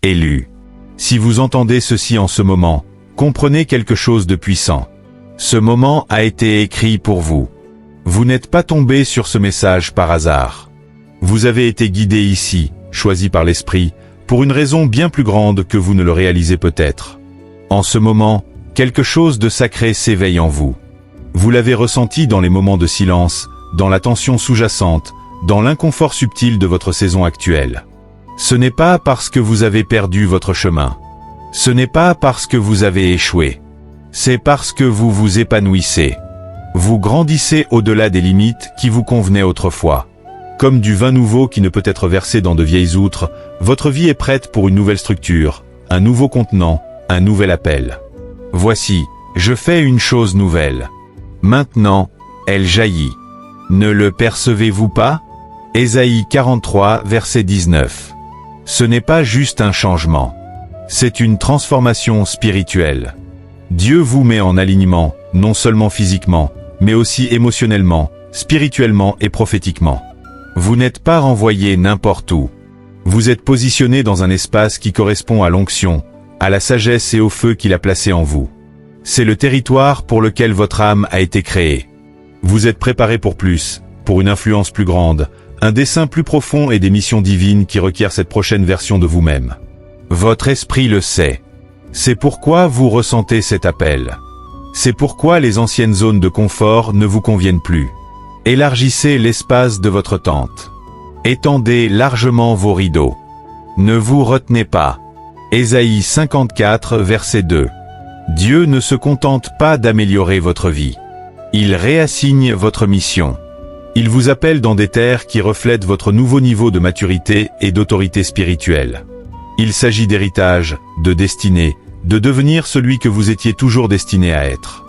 Élus. Si vous entendez ceci en ce moment, comprenez quelque chose de puissant. Ce moment a été écrit pour vous. Vous n'êtes pas tombé sur ce message par hasard. Vous avez été guidé ici, choisi par l'Esprit, pour une raison bien plus grande que vous ne le réalisez peut-être. En ce moment, quelque chose de sacré s'éveille en vous. Vous l'avez ressenti dans les moments de silence, dans la tension sous-jacente, dans l'inconfort subtil de votre saison actuelle. Ce n'est pas parce que vous avez perdu votre chemin. Ce n'est pas parce que vous avez échoué. C'est parce que vous vous épanouissez. Vous grandissez au-delà des limites qui vous convenaient autrefois. Comme du vin nouveau qui ne peut être versé dans de vieilles outres, votre vie est prête pour une nouvelle structure, un nouveau contenant, un nouvel appel. Voici, je fais une chose nouvelle. Maintenant, elle jaillit. Ne le percevez-vous pas? Ésaïe 43, verset 19. Ce n'est pas juste un changement. C'est une transformation spirituelle. Dieu vous met en alignement, non seulement physiquement, mais aussi émotionnellement, spirituellement et prophétiquement. Vous n'êtes pas renvoyé n'importe où. Vous êtes positionné dans un espace qui correspond à l'onction, à la sagesse et au feu qu'il a placé en vous. C'est le territoire pour lequel votre âme a été créée. Vous êtes préparé pour plus, pour une influence plus grande, un dessein plus profond et des missions divines qui requièrent cette prochaine version de vous-même. Votre esprit le sait. C'est pourquoi vous ressentez cet appel. C'est pourquoi les anciennes zones de confort ne vous conviennent plus. Élargissez l'espace de votre tente. Étendez largement vos rideaux. Ne vous retenez pas. Ésaïe 54, verset 2. Dieu ne se contente pas d'améliorer votre vie. Il réassigne votre mission. Il vous appelle dans des terres qui reflètent votre nouveau niveau de maturité et d'autorité spirituelle. Il s'agit d'héritage, de destinée, de devenir celui que vous étiez toujours destiné à être.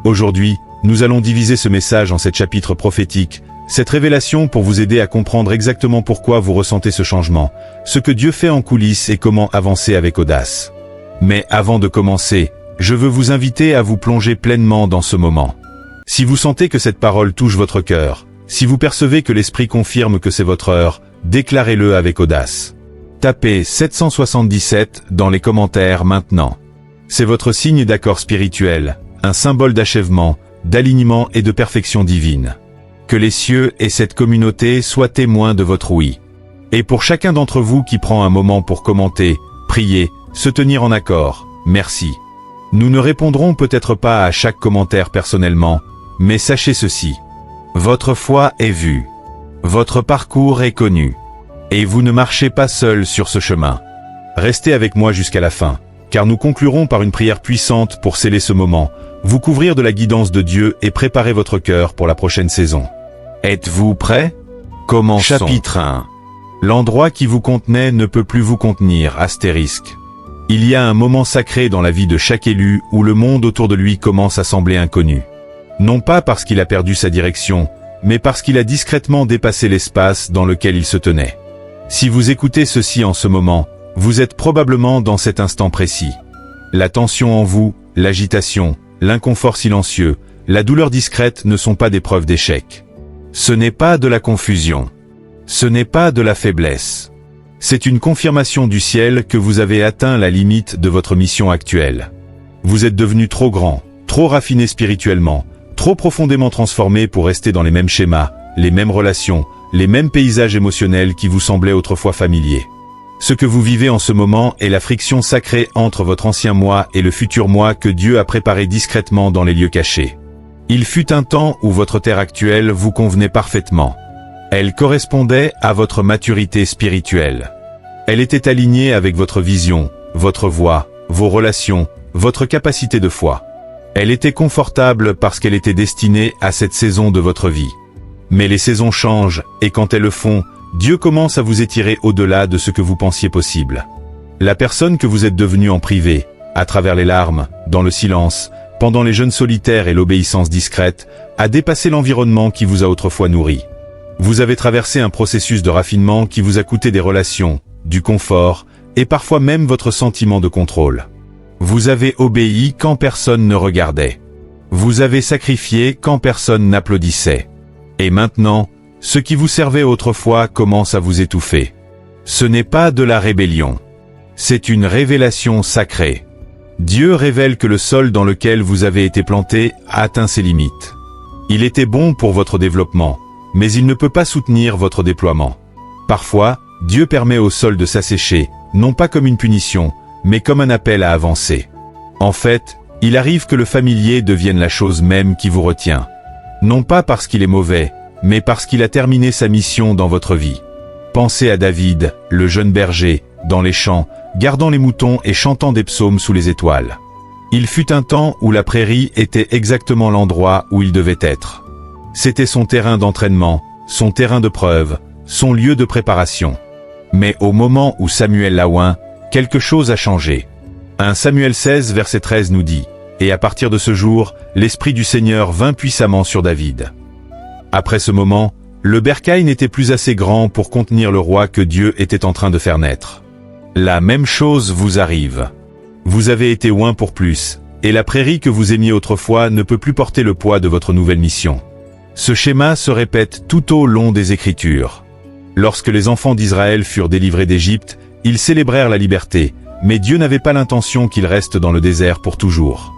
Aujourd'hui, nous allons diviser ce message en 7 chapitres prophétiques, cette révélation pour vous aider à comprendre exactement pourquoi vous ressentez ce changement, ce que Dieu fait en coulisses et comment avancer avec audace. Mais avant de commencer, je veux vous inviter à vous plonger pleinement dans ce moment. Si vous sentez que cette parole touche votre cœur, si vous percevez que l'Esprit confirme que c'est votre heure, déclarez-le avec audace. Tapez 777 dans les commentaires maintenant. C'est votre signe d'accord spirituel, un symbole d'achèvement, d'alignement et de perfection divine. Que les cieux et cette communauté soient témoins de votre oui. Et pour chacun d'entre vous qui prend un moment pour commenter, prier, se tenir en accord, merci. Nous ne répondrons peut-être pas à chaque commentaire personnellement, mais sachez ceci. Votre foi est vue. Votre parcours est connu. Et vous ne marchez pas seul sur ce chemin. Restez avec moi jusqu'à la fin, car nous conclurons par une prière puissante pour sceller ce moment, vous couvrir de la guidance de Dieu et préparer votre cœur pour la prochaine saison. Êtes-vous prêts? Commençons. Chapitre 1. L'endroit qui vous contenait ne peut plus vous contenir, astérisque. Il y a un moment sacré dans la vie de chaque élu où le monde autour de lui commence à sembler inconnu. Non pas parce qu'il a perdu sa direction, mais parce qu'il a discrètement dépassé l'espace dans lequel il se tenait. Si vous écoutez ceci en ce moment, vous êtes probablement dans cet instant précis. La tension en vous, l'agitation, l'inconfort silencieux, la douleur discrète ne sont pas des preuves d'échec. Ce n'est pas de la confusion. Ce n'est pas de la faiblesse. C'est une confirmation du ciel que vous avez atteint la limite de votre mission actuelle. Vous êtes devenu trop grand, trop raffiné spirituellement, trop profondément transformé pour rester dans les mêmes schémas, les mêmes relations, les mêmes paysages émotionnels qui vous semblaient autrefois familiers. Ce que vous vivez en ce moment est la friction sacrée entre votre ancien moi et le futur moi que Dieu a préparé discrètement dans les lieux cachés. Il fut un temps où votre terre actuelle vous convenait parfaitement. Elle correspondait à votre maturité spirituelle. Elle était alignée avec votre vision, votre voix, vos relations, votre capacité de foi. Elle était confortable parce qu'elle était destinée à cette saison de votre vie. Mais les saisons changent, et quand elles le font, Dieu commence à vous étirer au-delà de ce que vous pensiez possible. La personne que vous êtes devenue en privé, à travers les larmes, dans le silence, pendant les jeûnes solitaires et l'obéissance discrète, a dépassé l'environnement qui vous a autrefois nourri. Vous avez traversé un processus de raffinement qui vous a coûté des relations, du confort, et parfois même votre sentiment de contrôle. Vous avez obéi quand personne ne regardait. Vous avez sacrifié quand personne n'applaudissait. Et maintenant, ce qui vous servait autrefois commence à vous étouffer. Ce n'est pas de la rébellion. C'est une révélation sacrée. Dieu révèle que le sol dans lequel vous avez été planté a atteint ses limites. Il était bon pour votre développement, mais il ne peut pas soutenir votre déploiement. Parfois, Dieu permet au sol de s'assécher, non pas comme une punition, mais comme un appel à avancer. En fait, il arrive que le familier devienne la chose même qui vous retient. Non pas parce qu'il est mauvais, mais parce qu'il a terminé sa mission dans votre vie. Pensez à David, le jeune berger, dans les champs, gardant les moutons et chantant des psaumes sous les étoiles. Il fut un temps où la prairie était exactement l'endroit où il devait être. C'était son terrain d'entraînement, son terrain de preuve, son lieu de préparation. Mais au moment où Samuel la oint, quelque chose a changé. 1 Samuel 16 verset 13 nous dit « Et à partir de ce jour, l'Esprit du Seigneur vint puissamment sur David. » Après ce moment, le bercail n'était plus assez grand pour contenir le roi que Dieu était en train de faire naître. La même chose vous arrive. Vous avez été oint pour plus, et la prairie que vous aimiez autrefois ne peut plus porter le poids de votre nouvelle mission. Ce schéma se répète tout au long des Écritures. Lorsque les enfants d'Israël furent délivrés d'Égypte, ils célébrèrent la liberté, mais Dieu n'avait pas l'intention qu'ils restent dans le désert pour toujours.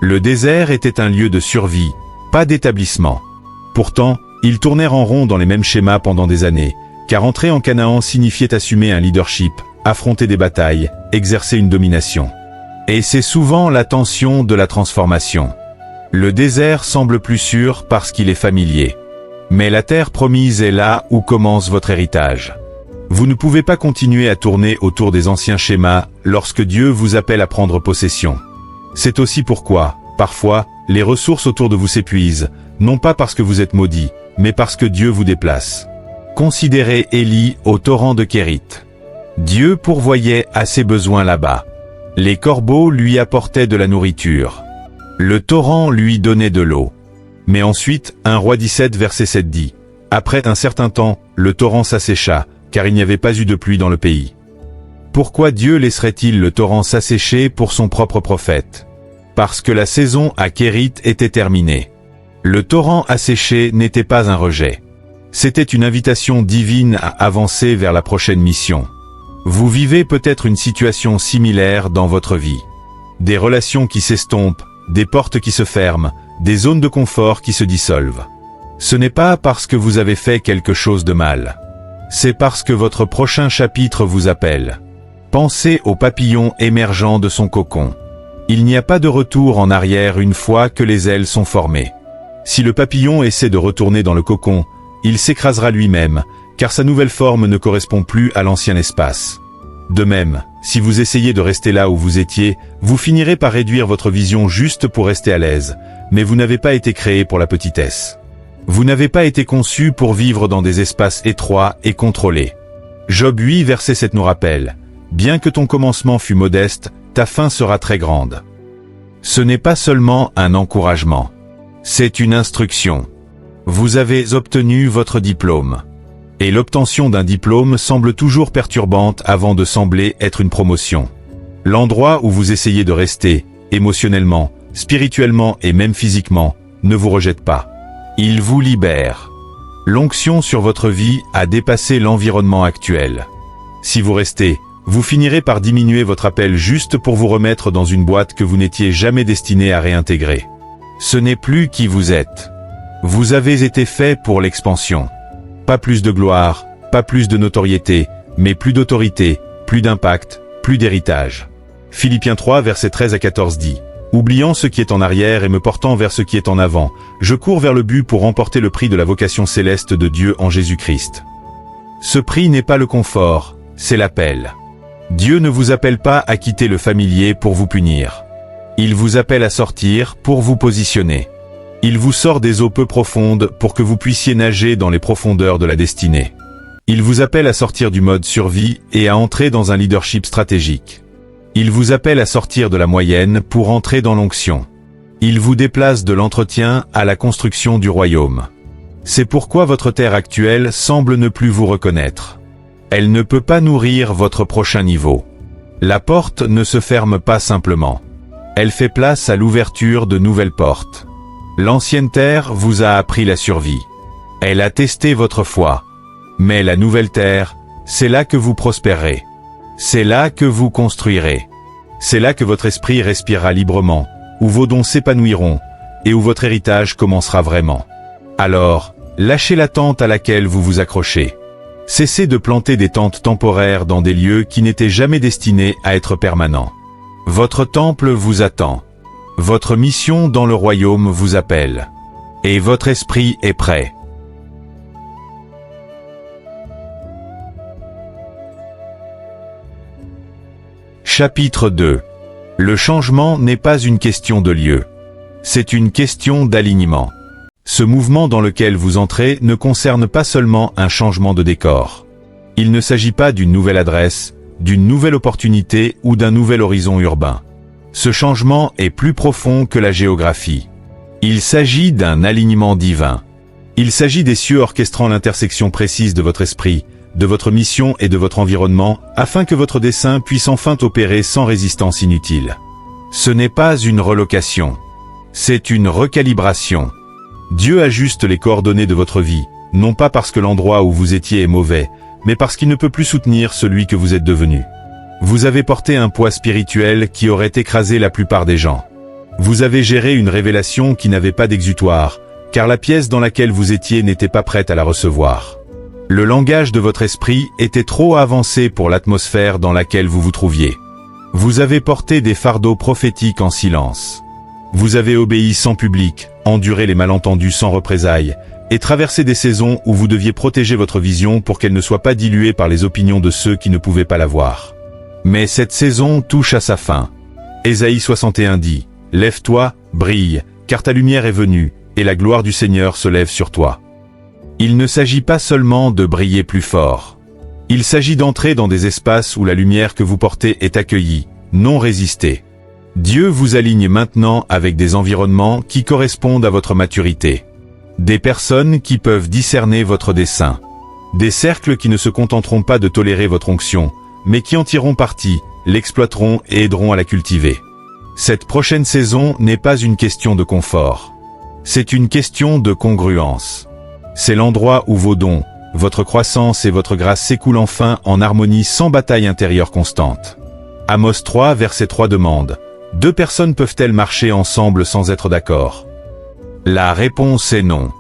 Le désert était un lieu de survie, pas d'établissement. Pourtant, ils tournèrent en rond dans les mêmes schémas pendant des années, car entrer en Canaan signifiait assumer un leadership, affronter des batailles, exercer une domination. Et c'est souvent la tension de la transformation. Le désert semble plus sûr parce qu'il est familier. Mais la terre promise est là où commence votre héritage. Vous ne pouvez pas continuer à tourner autour des anciens schémas lorsque Dieu vous appelle à prendre possession. C'est aussi pourquoi, parfois, les ressources autour de vous s'épuisent, non pas parce que vous êtes maudit, mais parce que Dieu vous déplace. Considérez Élie au torrent de Kérith. Dieu pourvoyait à ses besoins là-bas. Les corbeaux lui apportaient de la nourriture. Le torrent lui donnait de l'eau. Mais ensuite, 1 Roi 17 verset 7 dit « Après un certain temps, le torrent s'assécha, car il n'y avait pas eu de pluie dans le pays. » Pourquoi Dieu laisserait-il le torrent s'assécher pour son propre prophète? Parce que la saison à Kérith était terminée. Le torrent asséché n'était pas un rejet. C'était une invitation divine à avancer vers la prochaine mission. Vous vivez peut-être une situation similaire dans votre vie. Des relations qui s'estompent, des portes qui se ferment, des zones de confort qui se dissolvent. Ce n'est pas parce que vous avez fait quelque chose de mal. C'est parce que votre prochain chapitre vous appelle. Pensez au papillon émergeant de son cocon. Il n'y a pas de retour en arrière une fois que les ailes sont formées. Si le papillon essaie de retourner dans le cocon, il s'écrasera lui-même, car sa nouvelle forme ne correspond plus à l'ancien espace. De même, si vous essayez de rester là où vous étiez, vous finirez par réduire votre vision juste pour rester à l'aise, mais vous n'avez pas été créé pour la petitesse. Vous n'avez pas été conçu pour vivre dans des espaces étroits et contrôlés. Job 8 verset 7 nous rappelle « Bien que ton commencement fût modeste, ta fin sera très grande. » Ce n'est pas seulement un encouragement. C'est une instruction. Vous avez obtenu votre diplôme. Et l'obtention d'un diplôme semble toujours perturbante avant de sembler être une promotion. L'endroit où vous essayez de rester, émotionnellement, spirituellement et même physiquement, ne vous rejette pas. Il vous libère. L'onction sur votre vie a dépassé l'environnement actuel. Si vous restez, vous finirez par diminuer votre appel juste pour vous remettre dans une boîte que vous n'étiez jamais destiné à réintégrer. Ce n'est plus qui vous êtes. Vous avez été fait pour l'expansion. Pas plus de gloire, pas plus de notoriété, mais plus d'autorité, plus d'impact, plus d'héritage. Philippiens 3 versets 13 à 14 dit « Oubliant ce qui est en arrière et me portant vers ce qui est en avant, je cours vers le but pour remporter le prix de la vocation céleste de Dieu en Jésus-Christ. » Ce prix n'est pas le confort, c'est l'appel. Dieu ne vous appelle pas à quitter le familier pour vous punir. Il vous appelle à sortir pour vous positionner. Il vous sort des eaux peu profondes pour que vous puissiez nager dans les profondeurs de la destinée. Il vous appelle à sortir du mode survie et à entrer dans un leadership stratégique. Il vous appelle à sortir de la moyenne pour entrer dans l'onction. Il vous déplace de l'entretien à la construction du royaume. C'est pourquoi votre terre actuelle semble ne plus vous reconnaître. Elle ne peut pas nourrir votre prochain niveau. La porte ne se ferme pas simplement. Elle fait place à l'ouverture de nouvelles portes. L'ancienne terre vous a appris la survie. Elle a testé votre foi. Mais la nouvelle terre, c'est là que vous prospérerez. C'est là que vous construirez. C'est là que votre esprit respirera librement, où vos dons s'épanouiront, et où votre héritage commencera vraiment. Alors, lâchez la tente à laquelle vous vous accrochez. Cessez de planter des tentes temporaires dans des lieux qui n'étaient jamais destinés à être permanents. Votre temple vous attend. Votre mission dans le royaume vous appelle. Et votre esprit est prêt. Chapitre 2. Le changement n'est pas une question de lieu. C'est une question d'alignement. Ce mouvement dans lequel vous entrez ne concerne pas seulement un changement de décor. Il ne s'agit pas d'une nouvelle adresse, d'une nouvelle opportunité ou d'un nouvel horizon urbain. Ce changement est plus profond que la géographie. Il s'agit d'un alignement divin. Il s'agit des cieux orchestrant l'intersection précise de votre esprit, de votre mission et de votre environnement, afin que votre dessein puisse enfin opérer sans résistance inutile. Ce n'est pas une relocation. C'est une recalibration. Dieu ajuste les coordonnées de votre vie, non pas parce que l'endroit où vous étiez est mauvais, mais parce qu'il ne peut plus soutenir celui que vous êtes devenu. Vous avez porté un poids spirituel qui aurait écrasé la plupart des gens. Vous avez géré une révélation qui n'avait pas d'exutoire, car la pièce dans laquelle vous étiez n'était pas prête à la recevoir. Le langage de votre esprit était trop avancé pour l'atmosphère dans laquelle vous vous trouviez. Vous avez porté des fardeaux prophétiques en silence. Vous avez obéi sans public, enduré les malentendus sans représailles, et traversé des saisons où vous deviez protéger votre vision pour qu'elle ne soit pas diluée par les opinions de ceux qui ne pouvaient pas la voir. Mais cette saison touche à sa fin. Ésaïe 61 dit, « Lève-toi, brille, car ta lumière est venue, et la gloire du Seigneur se lève sur toi. » Il ne s'agit pas seulement de briller plus fort. Il s'agit d'entrer dans des espaces où la lumière que vous portez est accueillie, non résistée. Dieu vous aligne maintenant avec des environnements qui correspondent à votre maturité. Des personnes qui peuvent discerner votre dessein. Des cercles qui ne se contenteront pas de tolérer votre onction, mais qui en tireront parti, l'exploiteront et aideront à la cultiver. Cette prochaine saison n'est pas une question de confort. C'est une question de congruence. C'est l'endroit où vos dons, votre croissance et votre grâce s'écoulent enfin en harmonie sans bataille intérieure constante. Amos 3, verset 3 demande, « Deux personnes peuvent-elles marcher ensemble sans être d'accord ?» La réponse est non.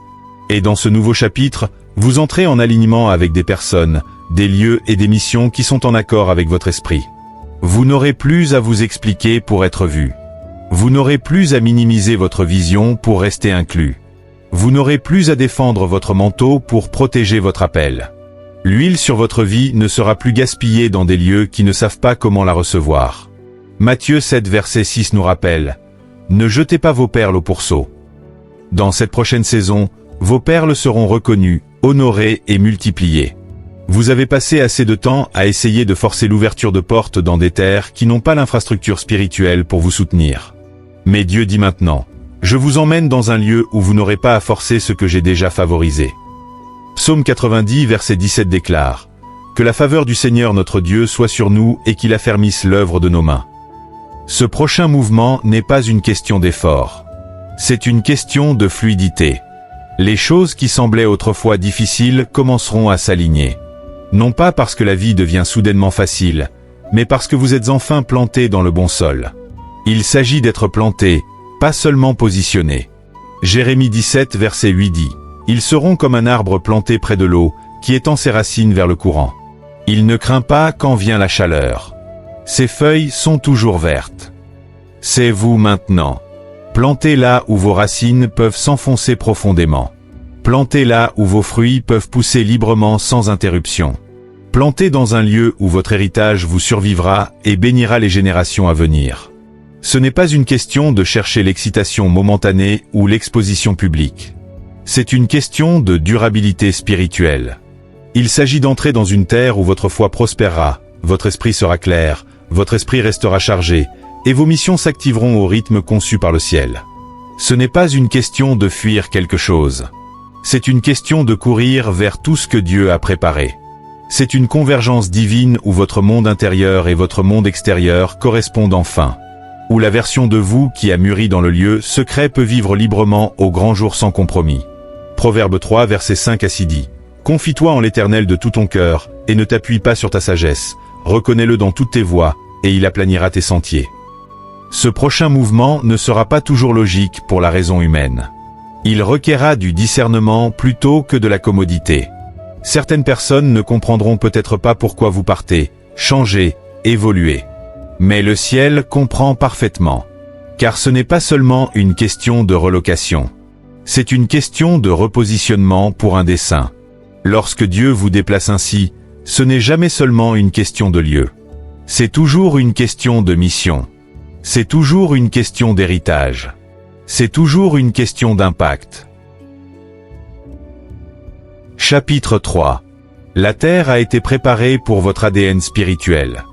Et dans ce nouveau chapitre, vous entrez en alignement avec des personnes, des lieux et des missions qui sont en accord avec votre esprit. Vous n'aurez plus à vous expliquer pour être vu. Vous n'aurez plus à minimiser votre vision pour rester inclus. Vous n'aurez plus à défendre votre manteau pour protéger votre appel. L'huile sur votre vie ne sera plus gaspillée dans des lieux qui ne savent pas comment la recevoir. Matthieu 7 verset 6 nous rappelle « Ne jetez pas vos perles au pourceau ». Dans cette prochaine saison, vos perles seront reconnues, honorées et multipliées. Vous avez passé assez de temps à essayer de forcer l'ouverture de portes dans des terres qui n'ont pas l'infrastructure spirituelle pour vous soutenir. Mais Dieu dit maintenant, « Je vous emmène dans un lieu où vous n'aurez pas à forcer ce que j'ai déjà favorisé. » Psaume 90 verset 17 déclare, « Que la faveur du Seigneur notre Dieu soit sur nous et qu'il affermisse l'œuvre de nos mains. » Ce prochain mouvement n'est pas une question d'effort. C'est une question de fluidité. Les choses qui semblaient autrefois difficiles commenceront à s'aligner. Non pas parce que la vie devient soudainement facile, mais parce que vous êtes enfin planté dans le bon sol. Il s'agit d'être planté, pas seulement positionné. Jérémie 17 verset 8 dit, « Ils seront comme un arbre planté près de l'eau, qui étend ses racines vers le courant. Il ne craint pas quand vient la chaleur. Ses feuilles sont toujours vertes. » C'est vous maintenant. Plantez là où vos racines peuvent s'enfoncer profondément. Plantez là où vos fruits peuvent pousser librement sans interruption. Plantez dans un lieu où votre héritage vous survivra et bénira les générations à venir. Ce n'est pas une question de chercher l'excitation momentanée ou l'exposition publique. C'est une question de durabilité spirituelle. Il s'agit d'entrer dans une terre où votre foi prospérera, votre esprit sera clair, votre esprit restera chargé, et vos missions s'activeront au rythme conçu par le ciel. Ce n'est pas une question de fuir quelque chose. C'est une question de courir vers tout ce que Dieu a préparé. C'est une convergence divine où votre monde intérieur et votre monde extérieur correspondent enfin. Où la version de vous qui a mûri dans le lieu secret peut vivre librement au grand jour sans compromis. Proverbe 3 versets 5 à 6 dit, « Confie-toi en l'Éternel de tout ton cœur, et ne t'appuie pas sur ta sagesse. reconnais-le dans toutes tes voies, et il aplanira tes sentiers. Ce prochain mouvement ne sera pas toujours logique pour la raison humaine. Il requerra du discernement plutôt que de la commodité. Certaines personnes ne comprendront peut-être pas pourquoi vous partez, changez, évoluez. Mais le ciel comprend parfaitement. Car ce n'est pas seulement une question de relocation. C'est une question de repositionnement pour un dessein. Lorsque Dieu vous déplace ainsi, ce n'est jamais seulement une question de lieu. C'est toujours une question de mission. C'est toujours une question d'héritage. C'est toujours une question d'impact. Chapitre 3. La terre a été préparée pour votre ADN spirituel.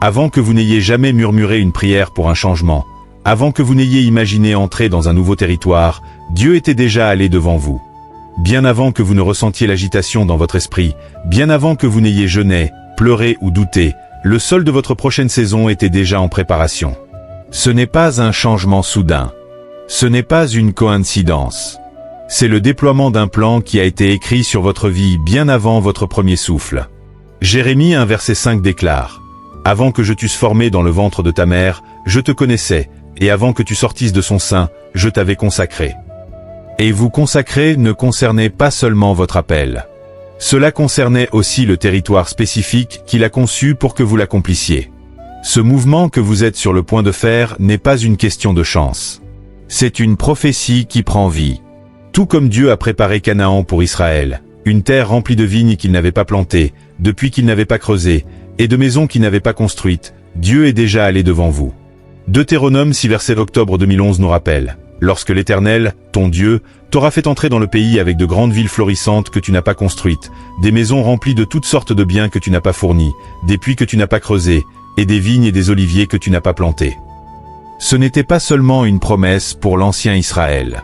Avant que vous n'ayez jamais murmuré une prière pour un changement, avant que vous n'ayez imaginé entrer dans un nouveau territoire, Dieu était déjà allé devant vous. Bien avant que vous ne ressentiez l'agitation dans votre esprit, bien avant que vous n'ayez jeûné, pleuré ou douté, le sol de votre prochaine saison était déjà en préparation. Ce n'est pas un changement soudain. Ce n'est pas une coïncidence. C'est le déploiement d'un plan qui a été écrit sur votre vie bien avant votre premier souffle. Jérémie 1 verset 5 déclare « Avant que je t'eusse formé dans le ventre de ta mère, je te connaissais, et avant que tu sortisses de son sein, je t'avais consacré. » Et vous consacrer ne concernait pas seulement votre appel. Cela concernait aussi le territoire spécifique qu'il a conçu pour que vous l'accomplissiez. Ce mouvement que vous êtes sur le point de faire n'est pas une question de chance. C'est une prophétie qui prend vie. Tout comme Dieu a préparé Canaan pour Israël, une terre remplie de vignes qu'il n'avait pas plantées, de puits qu'il n'avait pas creusés, et de maisons qu'il n'avait pas construites, Dieu est déjà allé devant vous. Deutéronome 6 verset octobre 2011 nous rappelle « Lorsque l'Éternel, ton Dieu, t'aura fait entrer dans le pays avec de grandes villes florissantes que tu n'as pas construites, des maisons remplies de toutes sortes de biens que tu n'as pas fournis, des puits que tu n'as pas creusés, et des vignes et des oliviers que tu n'as pas plantés. » Ce n'était pas seulement une promesse pour l'ancien Israël.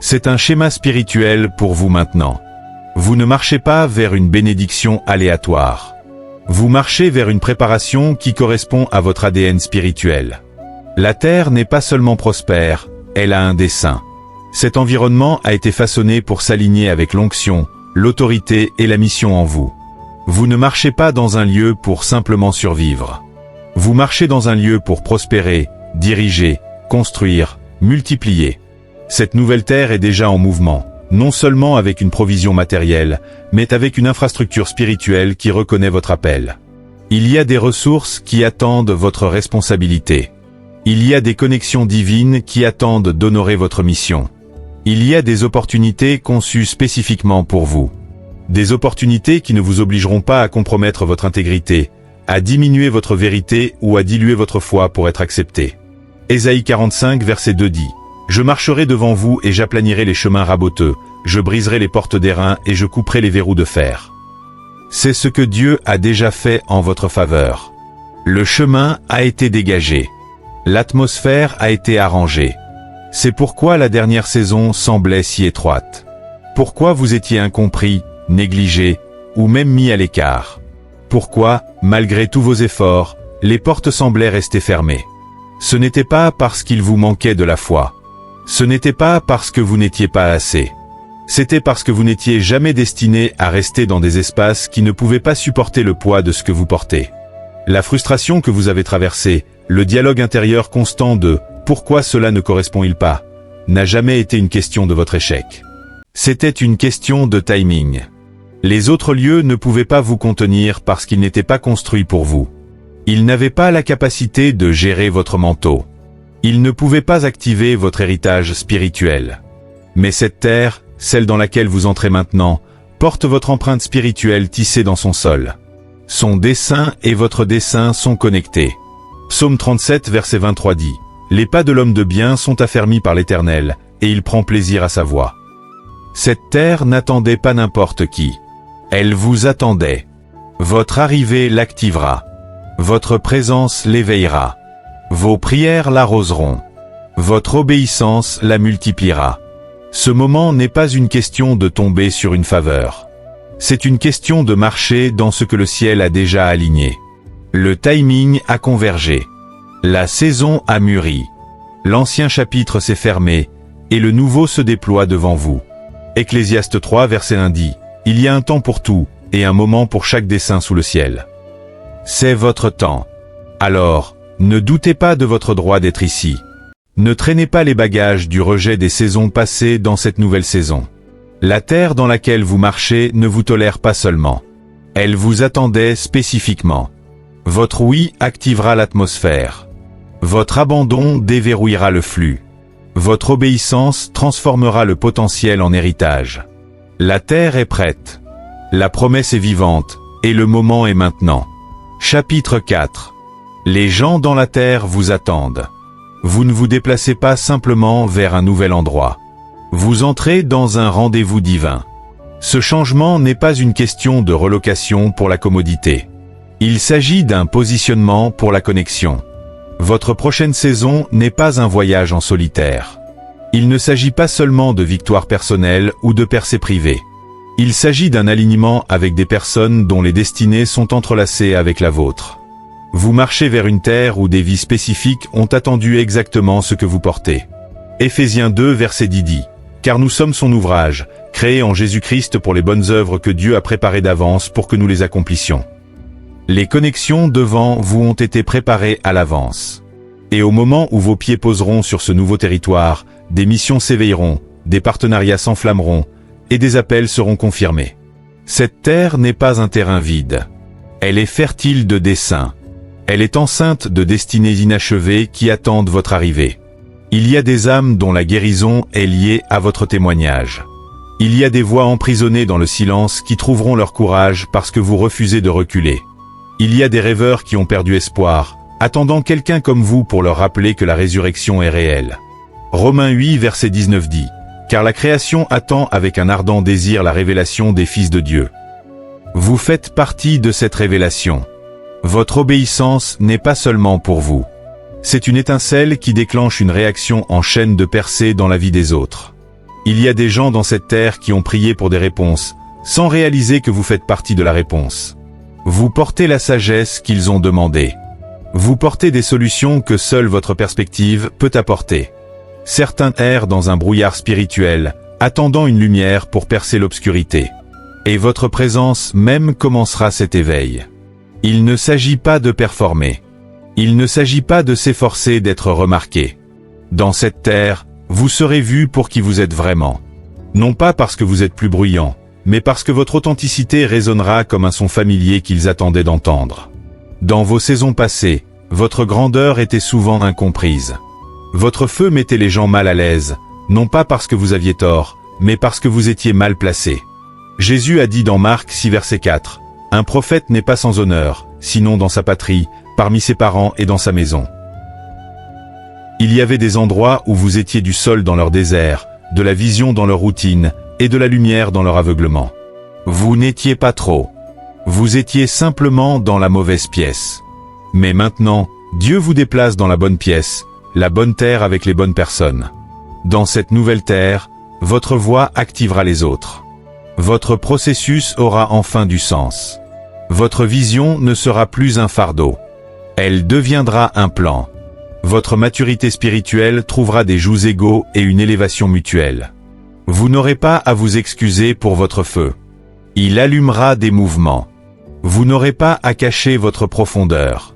C'est un schéma spirituel pour vous maintenant. Vous ne marchez pas vers une bénédiction aléatoire. Vous marchez vers une préparation qui correspond à votre ADN spirituel. La terre n'est pas seulement prospère, elle a un dessein. Cet environnement a été façonné pour s'aligner avec l'onction, l'autorité et la mission en vous. Vous ne marchez pas dans un lieu pour simplement survivre. Vous marchez dans un lieu pour prospérer, diriger, construire, multiplier. Cette nouvelle terre est déjà en mouvement, non seulement avec une provision matérielle, mais avec une infrastructure spirituelle qui reconnaît votre appel. Il y a des ressources qui attendent votre responsabilité. Il y a des connexions divines qui attendent d'honorer votre mission. Il y a des opportunités conçues spécifiquement pour vous. Des opportunités qui ne vous obligeront pas à compromettre votre intégrité, à diminuer votre vérité ou à diluer votre foi pour être accepté. Ésaïe 45 verset 2 dit « Je marcherai devant vous et j'aplanirai les chemins raboteux, je briserai les portes d'airain et je couperai les verrous de fer. » C'est ce que Dieu a déjà fait en votre faveur. Le chemin a été dégagé. L'atmosphère a été arrangée. C'est pourquoi la dernière saison semblait si étroite. Pourquoi vous étiez incompris, négligé, ou même mis à l'écart. Pourquoi, malgré tous vos efforts, les portes semblaient rester fermées. Ce n'était pas parce qu'il vous manquait de la foi. Ce n'était pas parce que vous n'étiez pas assez. C'était parce que vous n'étiez jamais destiné à rester dans des espaces qui ne pouvaient pas supporter le poids de ce que vous portez. La frustration que vous avez traversée, le dialogue intérieur constant de « pourquoi cela ne correspond-il pas ?» n'a jamais été une question de votre échec. C'était une question de timing. Les autres lieux ne pouvaient pas vous contenir parce qu'ils n'étaient pas construits pour vous. Ils n'avaient pas la capacité de gérer votre manteau. Ils ne pouvaient pas activer votre héritage spirituel. Mais cette terre, celle dans laquelle vous entrez maintenant, porte votre empreinte spirituelle tissée dans son sol. Son dessein et votre dessein sont connectés. Psaume 37 verset 23 dit « Les pas de l'homme de bien sont affermis par l'Éternel, et il prend plaisir à sa voix. » Cette terre n'attendait pas n'importe qui. Elle vous attendait. Votre arrivée l'activera. Votre présence l'éveillera. Vos prières l'arroseront. Votre obéissance la multipliera. Ce moment n'est pas une question de tomber sur une faveur. C'est une question de marcher dans ce que le ciel a déjà aligné. Le timing a convergé. La saison a mûri. L'ancien chapitre s'est fermé, et le nouveau se déploie devant vous. Ecclésiaste 3 verset 1 dit « Il y a un temps pour tout, et un moment pour chaque dessein sous le ciel. » C'est votre temps. Alors, ne doutez pas de votre droit d'être ici. Ne traînez pas les bagages du rejet des saisons passées dans cette nouvelle saison. La terre dans laquelle vous marchez ne vous tolère pas seulement. Elle vous attendait spécifiquement. Votre oui activera l'atmosphère. Votre abandon déverrouillera le flux. Votre obéissance transformera le potentiel en héritage. La terre est prête. La promesse est vivante, et le moment est maintenant. Chapitre 4. Les gens dans la terre vous attendent. Vous ne vous déplacez pas simplement vers un nouvel endroit. Vous entrez dans un rendez-vous divin. Ce changement n'est pas une question de relocation pour la commodité. Il s'agit d'un positionnement pour la connexion. Votre prochaine saison n'est pas un voyage en solitaire. Il ne s'agit pas seulement de victoires personnelles ou de percées privées. Il s'agit d'un alignement avec des personnes dont les destinées sont entrelacées avec la vôtre. Vous marchez vers une terre où des vies spécifiques ont attendu exactement ce que vous portez. Éphésiens 2 verset 10 dit « Car nous sommes son ouvrage, créé en Jésus-Christ pour les bonnes œuvres que Dieu a préparées d'avance pour que nous les accomplissions. » Les connexions devant vous ont été préparées à l'avance. Et au moment où vos pieds poseront sur ce nouveau territoire, des missions s'éveilleront, des partenariats s'enflammeront, et des appels seront confirmés. Cette terre n'est pas un terrain vide. Elle est fertile de desseins. Elle est enceinte de destinées inachevées qui attendent votre arrivée. Il y a des âmes dont la guérison est liée à votre témoignage. Il y a des voix emprisonnées dans le silence qui trouveront leur courage parce que vous refusez de reculer. Il y a des rêveurs qui ont perdu espoir, attendant quelqu'un comme vous pour leur rappeler que la résurrection est réelle. Romains 8 verset 19 dit « Car la création attend avec un ardent désir la révélation des fils de Dieu. » Vous faites partie de cette révélation. Votre obéissance n'est pas seulement pour vous. C'est une étincelle qui déclenche une réaction en chaîne de percée dans la vie des autres. Il y a des gens dans cette terre qui ont prié pour des réponses, sans réaliser que vous faites partie de la réponse. Vous portez la sagesse qu'ils ont demandée. Vous portez des solutions que seule votre perspective peut apporter. Certains errent dans un brouillard spirituel, attendant une lumière pour percer l'obscurité. Et votre présence même commencera cet éveil. Il ne s'agit pas de performer. Il ne s'agit pas de s'efforcer d'être remarqué. Dans cette terre, vous serez vu pour qui vous êtes vraiment. Non pas parce que vous êtes plus bruyant, mais parce que votre authenticité résonnera comme un son familier qu'ils attendaient d'entendre. Dans vos saisons passées, votre grandeur était souvent incomprise. Votre feu mettait les gens mal à l'aise, non pas parce que vous aviez tort, mais parce que vous étiez mal placé. Jésus a dit dans Marc 6 verset 4, « Un prophète n'est pas sans honneur, sinon dans sa patrie, parmi ses parents et dans sa maison. » Il y avait des endroits où vous étiez du sol dans leur désert, de la vision dans leur routine, et de la lumière dans leur aveuglement. Vous n'étiez pas trop. Vous étiez simplement dans la mauvaise pièce. Mais maintenant, Dieu vous déplace dans la bonne pièce, la bonne terre avec les bonnes personnes. Dans cette nouvelle terre, votre voix activera les autres. Votre processus aura enfin du sens. Votre vision ne sera plus un fardeau. Elle deviendra un plan. Votre maturité spirituelle trouvera des joues égaux et une élévation mutuelle. Vous n'aurez pas à vous excuser pour votre feu. Il allumera des mouvements. Vous n'aurez pas à cacher votre profondeur.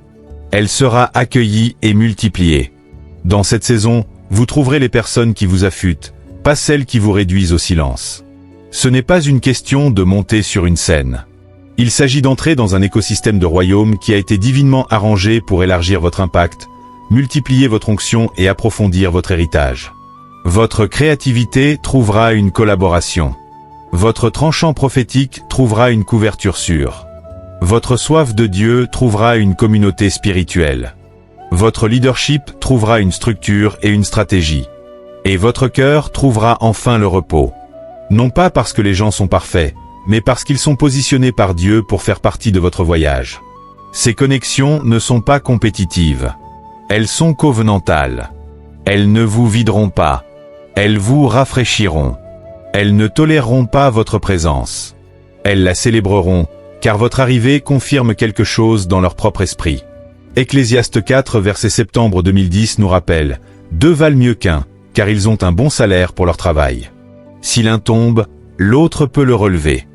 Elle sera accueillie et multipliée. Dans cette saison, vous trouverez les personnes qui vous affûtent, pas celles qui vous réduisent au silence. Ce n'est pas une question de monter sur une scène. Il s'agit d'entrer dans un écosystème de royaume qui a été divinement arrangé pour élargir votre impact, multiplier votre onction et approfondir votre héritage. Votre créativité trouvera une collaboration. Votre tranchant prophétique trouvera une couverture sûre. Votre soif de Dieu trouvera une communauté spirituelle. Votre leadership trouvera une structure et une stratégie. Et votre cœur trouvera enfin le repos. Non pas parce que les gens sont parfaits, mais parce qu'ils sont positionnés par Dieu pour faire partie de votre voyage. Ces connexions ne sont pas compétitives. Elles sont covenantales. Elles ne vous videront pas. Elles vous rafraîchiront. Elles ne toléreront pas votre présence. Elles la célébreront, car votre arrivée confirme quelque chose dans leur propre esprit. Ecclésiaste 4 verset septembre 2010 nous rappelle « Deux valent mieux qu'un, car ils ont un bon salaire pour leur travail. Si l'un tombe, l'autre peut le relever. »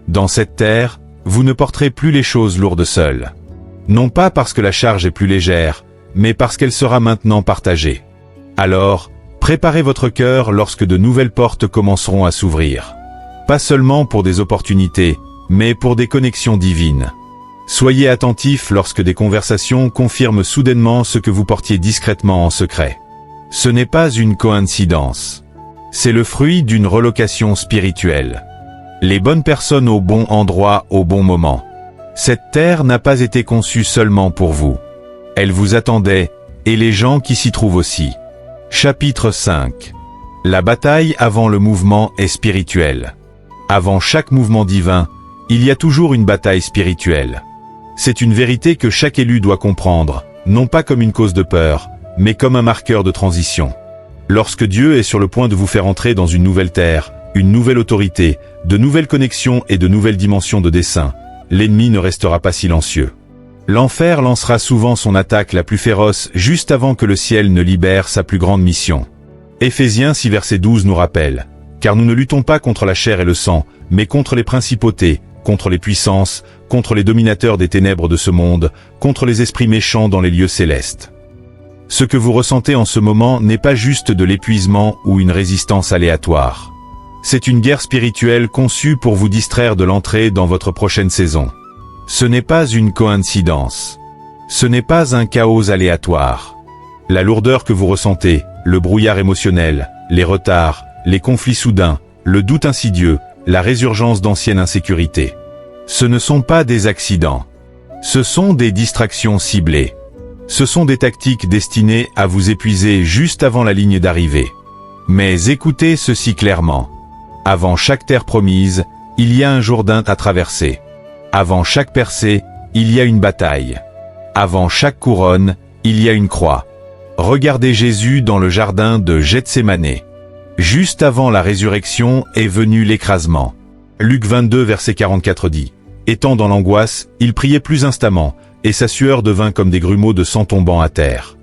Dans cette terre, vous ne porterez plus les choses lourdes seuls. Non pas parce que la charge est plus légère, mais parce qu'elle sera maintenant partagée. Alors, préparez votre cœur lorsque de nouvelles portes commenceront à s'ouvrir. Pas seulement pour des opportunités, mais pour des connexions divines. Soyez attentifs lorsque des conversations confirment soudainement ce que vous portiez discrètement en secret. Ce n'est pas une coïncidence. C'est le fruit d'une relocation spirituelle. Les bonnes personnes au bon endroit au bon moment. Cette terre n'a pas été conçue seulement pour vous. Elle vous attendait, et les gens qui s'y trouvent aussi. Chapitre 5. La bataille avant le mouvement est spirituelle. Avant chaque mouvement divin, il y a toujours une bataille spirituelle. C'est une vérité que chaque élu doit comprendre, non pas comme une cause de peur, mais comme un marqueur de transition. Lorsque Dieu est sur le point de vous faire entrer dans une nouvelle terre, une nouvelle autorité, de nouvelles connexions et de nouvelles dimensions de dessein, l'ennemi ne restera pas silencieux. L'enfer lancera souvent son attaque la plus féroce juste avant que le ciel ne libère sa plus grande mission. Éphésiens 6 verset 12 nous rappelle « Car nous ne luttons pas contre la chair et le sang, mais contre les principautés, contre les puissances, contre les dominateurs des ténèbres de ce monde, contre les esprits méchants dans les lieux célestes. » Ce que vous ressentez en ce moment n'est pas juste de l'épuisement ou une résistance aléatoire. C'est une guerre spirituelle conçue pour vous distraire de l'entrée dans votre prochaine saison. Ce n'est pas une coïncidence. Ce n'est pas un chaos aléatoire. La lourdeur que vous ressentez, le brouillard émotionnel, les retards, les conflits soudains, le doute insidieux, la résurgence d'anciennes insécurités. Ce ne sont pas des accidents. Ce sont des distractions ciblées. Ce sont des tactiques destinées à vous épuiser juste avant la ligne d'arrivée. Mais écoutez ceci clairement. Avant chaque terre promise, il y a un Jourdain à traverser. Avant chaque percée, il y a une bataille. Avant chaque couronne, il y a une croix. Regardez Jésus dans le jardin de Gethsémané. Juste avant la résurrection est venu l'écrasement. Luc 22 verset 44 dit « Étant dans l'angoisse, il priait plus instamment, et sa sueur devint comme des grumeaux de sang tombant à terre. »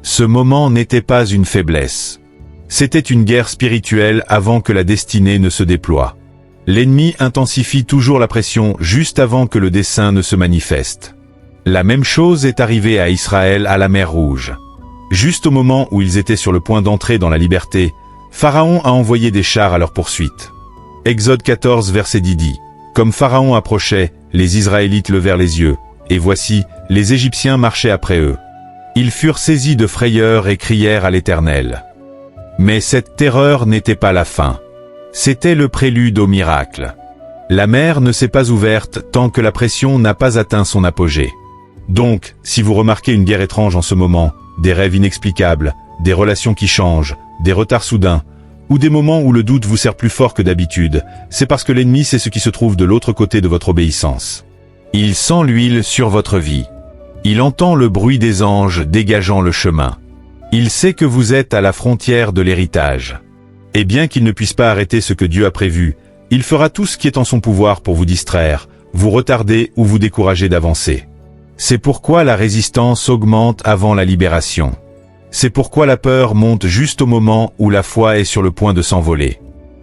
Ce moment n'était pas une faiblesse. C'était une guerre spirituelle avant que la destinée ne se déploie. L'ennemi intensifie toujours la pression juste avant que le dessein ne se manifeste. La même chose est arrivée à Israël à la mer Rouge. Juste au moment où ils étaient sur le point d'entrer dans la liberté, Pharaon a envoyé des chars à leur poursuite. Exode 14 verset 10 dit « Comme Pharaon approchait, les Israélites levèrent les yeux, et voici, les Égyptiens marchaient après eux. Ils furent saisis de frayeur et crièrent à l'Éternel. » Mais cette terreur n'était pas la fin. C'était le prélude au miracle. La mer ne s'est pas ouverte tant que la pression n'a pas atteint son apogée. Donc, si vous remarquez une guerre étrange en ce moment, des rêves inexplicables, des relations qui changent, des retards soudains, ou des moments où le doute vous sert plus fort que d'habitude, c'est parce que l'ennemi sait ce qui se trouve de l'autre côté de votre obéissance. Il sent l'huile sur votre vie. Il entend le bruit des anges dégageant le chemin. Il sait que vous êtes à la frontière de l'héritage. Et bien qu'il ne puisse pas arrêter ce que Dieu a prévu, il fera tout ce qui est en son pouvoir pour vous distraire, vous retarder ou vous décourager d'avancer. C'est pourquoi la résistance augmente avant la libération. C'est pourquoi la peur monte juste au moment où la foi est sur le point de s'envoler.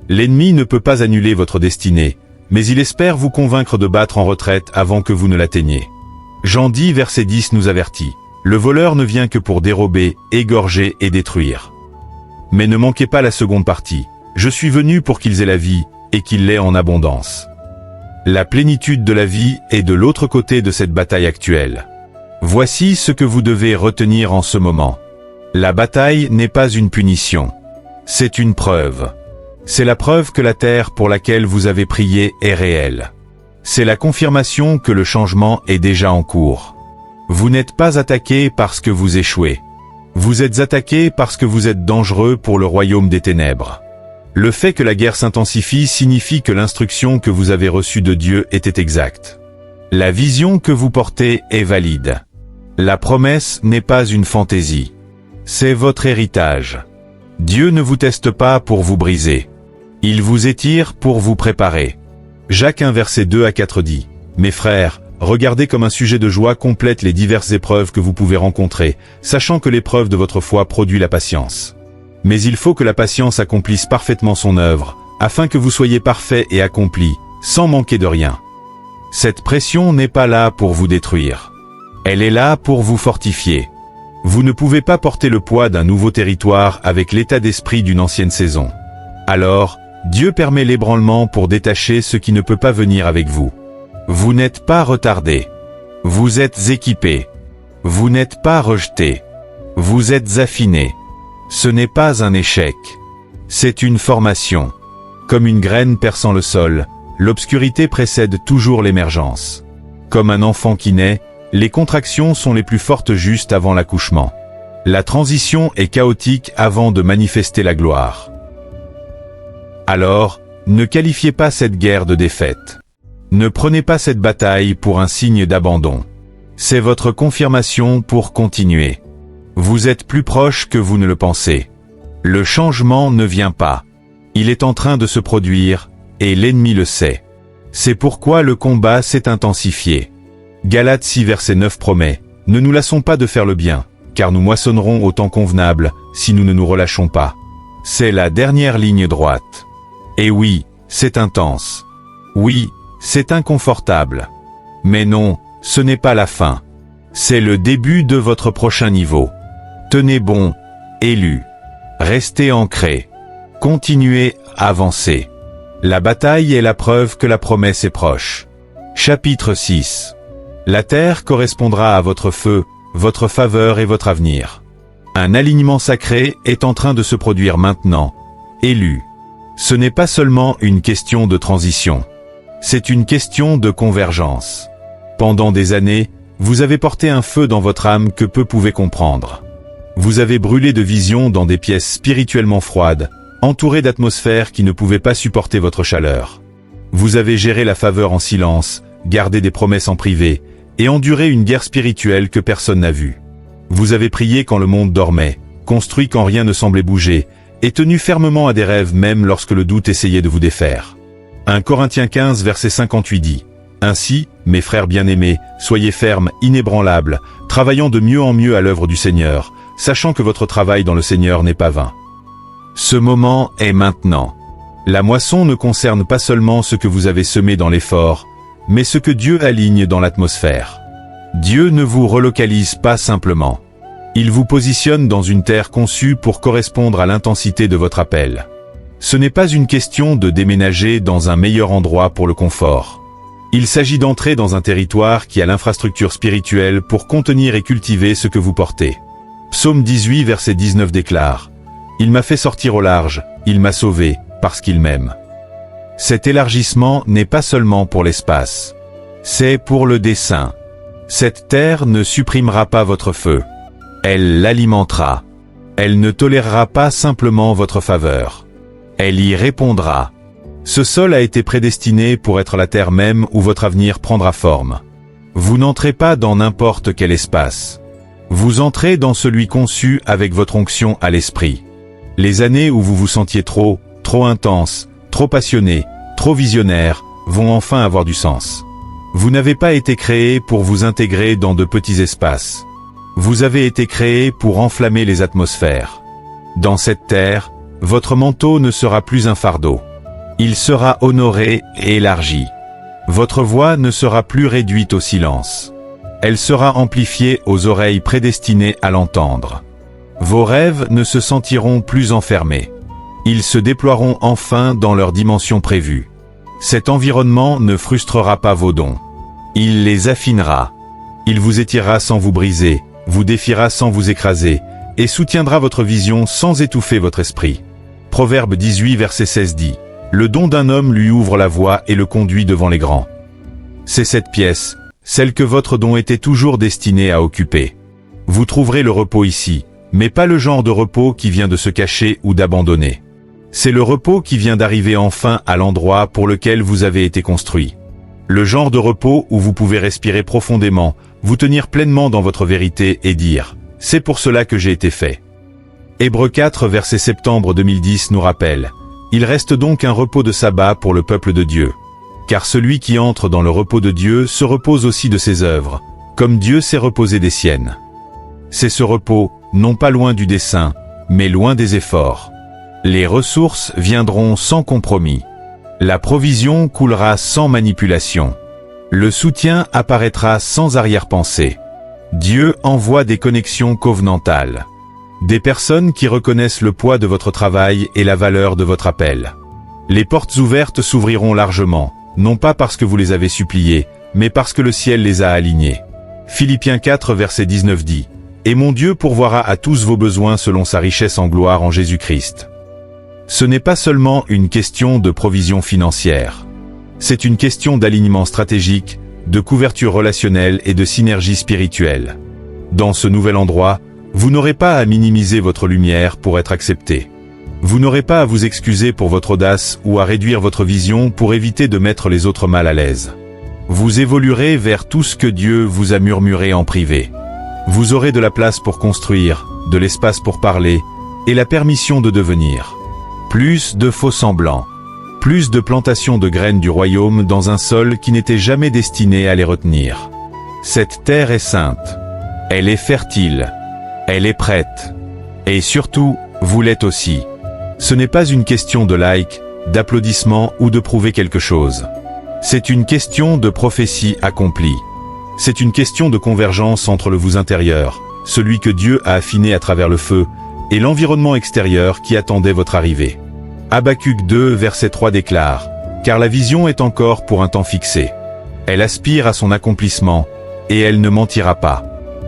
L'ennemi ne peut pas annuler votre destinée, mais il espère vous convaincre de battre en retraite avant que vous ne l'atteigniez. Jean 10 verset 10 nous avertit. Le voleur ne vient que pour dérober, égorger et détruire. Mais ne manquez pas la seconde partie. Je suis venu pour qu'ils aient la vie, et qu'ils l'aient en abondance. La plénitude de la vie est de l'autre côté de cette bataille actuelle. Voici ce que vous devez retenir en ce moment. La bataille n'est pas une punition. C'est une preuve. C'est la preuve que la terre pour laquelle vous avez prié est réelle. C'est la confirmation que le changement est déjà en cours. Vous n'êtes pas attaqué parce que vous échouez. Vous êtes attaqué parce que vous êtes dangereux pour le royaume des ténèbres. Le fait que la guerre s'intensifie signifie que l'instruction que vous avez reçue de Dieu était exacte. La vision que vous portez est valide. La promesse n'est pas une fantaisie. C'est votre héritage. Dieu ne vous teste pas pour vous briser. Il vous étire pour vous préparer. Jacques 1 verset 2 à 4 dit « Mes frères, regardez comme un sujet de joie complète les diverses épreuves que vous pouvez rencontrer, sachant que l'épreuve de votre foi produit la patience. Mais il faut que la patience accomplisse parfaitement son œuvre, afin que vous soyez parfaits et accomplis, sans manquer de rien. Cette pression n'est pas là pour vous détruire. Elle est là pour vous fortifier. Vous ne pouvez pas porter le poids d'un nouveau territoire avec l'état d'esprit d'une ancienne saison. Alors, Dieu permet l'ébranlement pour détacher ce qui ne peut pas venir avec vous. Vous n'êtes pas retardé. Vous êtes équipé. Vous n'êtes pas rejeté. Vous êtes affiné. Ce n'est pas un échec. C'est une formation. Comme une graine perçant le sol, l'obscurité précède toujours l'émergence. Comme un enfant qui naît, les contractions sont les plus fortes juste avant l'accouchement. La transition est chaotique avant de manifester la gloire. Alors, ne qualifiez pas cette guerre de défaite. Ne prenez pas cette bataille pour un signe d'abandon. C'est votre confirmation pour continuer. Vous êtes plus proche que vous ne le pensez. Le changement ne vient pas. Il est en train de se produire, et l'ennemi le sait. C'est pourquoi le combat s'est intensifié. Galates 6 verset 9 promet, « Ne nous lassons pas de faire le bien, car nous moissonnerons au temps convenable, si nous ne nous relâchons pas. » C'est la dernière ligne droite. Et oui, c'est intense. Oui, c'est inconfortable. Mais non, ce n'est pas la fin. C'est le début de votre prochain niveau. Tenez bon, élus. Restez ancrés. Continuez, avancez. La bataille est la preuve que la promesse est proche. Chapitre 6. La terre correspondra à votre feu, votre faveur et votre avenir. Un alignement sacré est en train de se produire maintenant. Élus. Ce n'est pas seulement une question de transition. C'est une question de convergence. Pendant des années, vous avez porté un feu dans votre âme que peu pouvaient comprendre. Vous avez brûlé de visions dans des pièces spirituellement froides, entourées d'atmosphères qui ne pouvaient pas supporter votre chaleur. Vous avez géré la faveur en silence, gardé des promesses en privé, et enduré une guerre spirituelle que personne n'a vue. Vous avez prié quand le monde dormait, construit quand rien ne semblait bouger, et tenu fermement à des rêves même lorsque le doute essayait de vous défaire. 1 Corinthiens 15 verset 58 dit, « Ainsi, mes frères bien-aimés, soyez fermes, inébranlables, travaillant de mieux en mieux à l'œuvre du Seigneur, sachant que votre travail dans le Seigneur n'est pas vain. » Ce moment est maintenant. La moisson ne concerne pas seulement ce que vous avez semé dans l'effort, mais ce que Dieu aligne dans l'atmosphère. Dieu ne vous relocalise pas simplement. Il vous positionne dans une terre conçue pour correspondre à l'intensité de votre appel. Ce n'est pas une question de déménager dans un meilleur endroit pour le confort. Il s'agit d'entrer dans un territoire qui a l'infrastructure spirituelle pour contenir et cultiver ce que vous portez. Psaume 18 verset 19 déclare, « Il m'a fait sortir au large, il m'a sauvé, parce qu'il m'aime. » Cet élargissement n'est pas seulement pour l'espace. C'est pour le dessein. Cette terre ne supprimera pas votre feu. Elle l'alimentera. Elle ne tolérera pas simplement votre faveur. Elle y répondra. Ce sol a été prédestiné pour être la terre même où votre avenir prendra forme. Vous n'entrez pas dans n'importe quel espace. Vous entrez dans celui conçu avec votre onction à l'esprit. Les années où vous vous sentiez trop intense, trop passionné, trop visionnaire, vont enfin avoir du sens. Vous n'avez pas été créé pour vous intégrer dans de petits espaces. Vous avez été créé pour enflammer les atmosphères. Dans cette terre, votre manteau ne sera plus un fardeau. Il sera honoré et élargi. Votre voix ne sera plus réduite au silence. Elle sera amplifiée aux oreilles prédestinées à l'entendre. Vos rêves ne se sentiront plus enfermés. Ils se déploieront enfin dans leur dimension prévue. Cet environnement ne frustrera pas vos dons. Il les affinera. Il vous étirera sans vous briser, vous défiera sans vous écraser, et soutiendra votre vision sans étouffer votre esprit. Proverbe 18 verset 16 dit, « Le don d'un homme lui ouvre la voie et le conduit devant les grands. » C'est cette pièce, celle que votre don était toujours destiné à occuper. Vous trouverez le repos ici, mais pas le genre de repos qui vient de se cacher ou d'abandonner. C'est le repos qui vient d'arriver enfin à l'endroit pour lequel vous avez été construit. Le genre de repos où vous pouvez respirer profondément, vous tenir pleinement dans votre vérité et dire « C'est pour cela que j'ai été fait ». Hébreux 4 verset septembre 2010 nous rappelle « Il reste donc un repos de sabbat pour le peuple de Dieu. Car celui qui entre dans le repos de Dieu se repose aussi de ses œuvres, comme Dieu s'est reposé des siennes. » C'est ce repos, non pas loin du dessein, mais loin des efforts. Les ressources viendront sans compromis. La provision coulera sans manipulation. Le soutien apparaîtra sans arrière-pensée. Dieu envoie des connexions covenantales. Des personnes qui reconnaissent le poids de votre travail et la valeur de votre appel. Les portes ouvertes s'ouvriront largement, non pas parce que vous les avez suppliées, mais parce que le ciel les a alignées. Philippiens 4 verset 19 dit « Et mon Dieu pourvoira à tous vos besoins selon sa richesse en gloire en Jésus-Christ ». Ce n'est pas seulement une question de provision financière. C'est une question d'alignement stratégique, de couverture relationnelle et de synergie spirituelle. Dans ce nouvel endroit, vous n'aurez pas à minimiser votre lumière pour être accepté. Vous n'aurez pas à vous excuser pour votre audace ou à réduire votre vision pour éviter de mettre les autres mal à l'aise. Vous évoluerez vers tout ce que Dieu vous a murmuré en privé. Vous aurez de la place pour construire, de l'espace pour parler, et la permission de devenir. Plus de faux semblants. Plus de plantations de graines du royaume dans un sol qui n'était jamais destiné à les retenir. Cette terre est sainte. Elle est fertile. Elle est prête. Et surtout, vous l'êtes aussi. Ce n'est pas une question de like, d'applaudissements ou de prouver quelque chose. C'est une question de prophétie accomplie. C'est une question de convergence entre le vous intérieur, celui que Dieu a affiné à travers le feu, et l'environnement extérieur qui attendait votre arrivée. Habacuc 2 verset 3 déclare « Car la vision est encore pour un temps fixé. Elle aspire à son accomplissement, et elle ne mentira pas.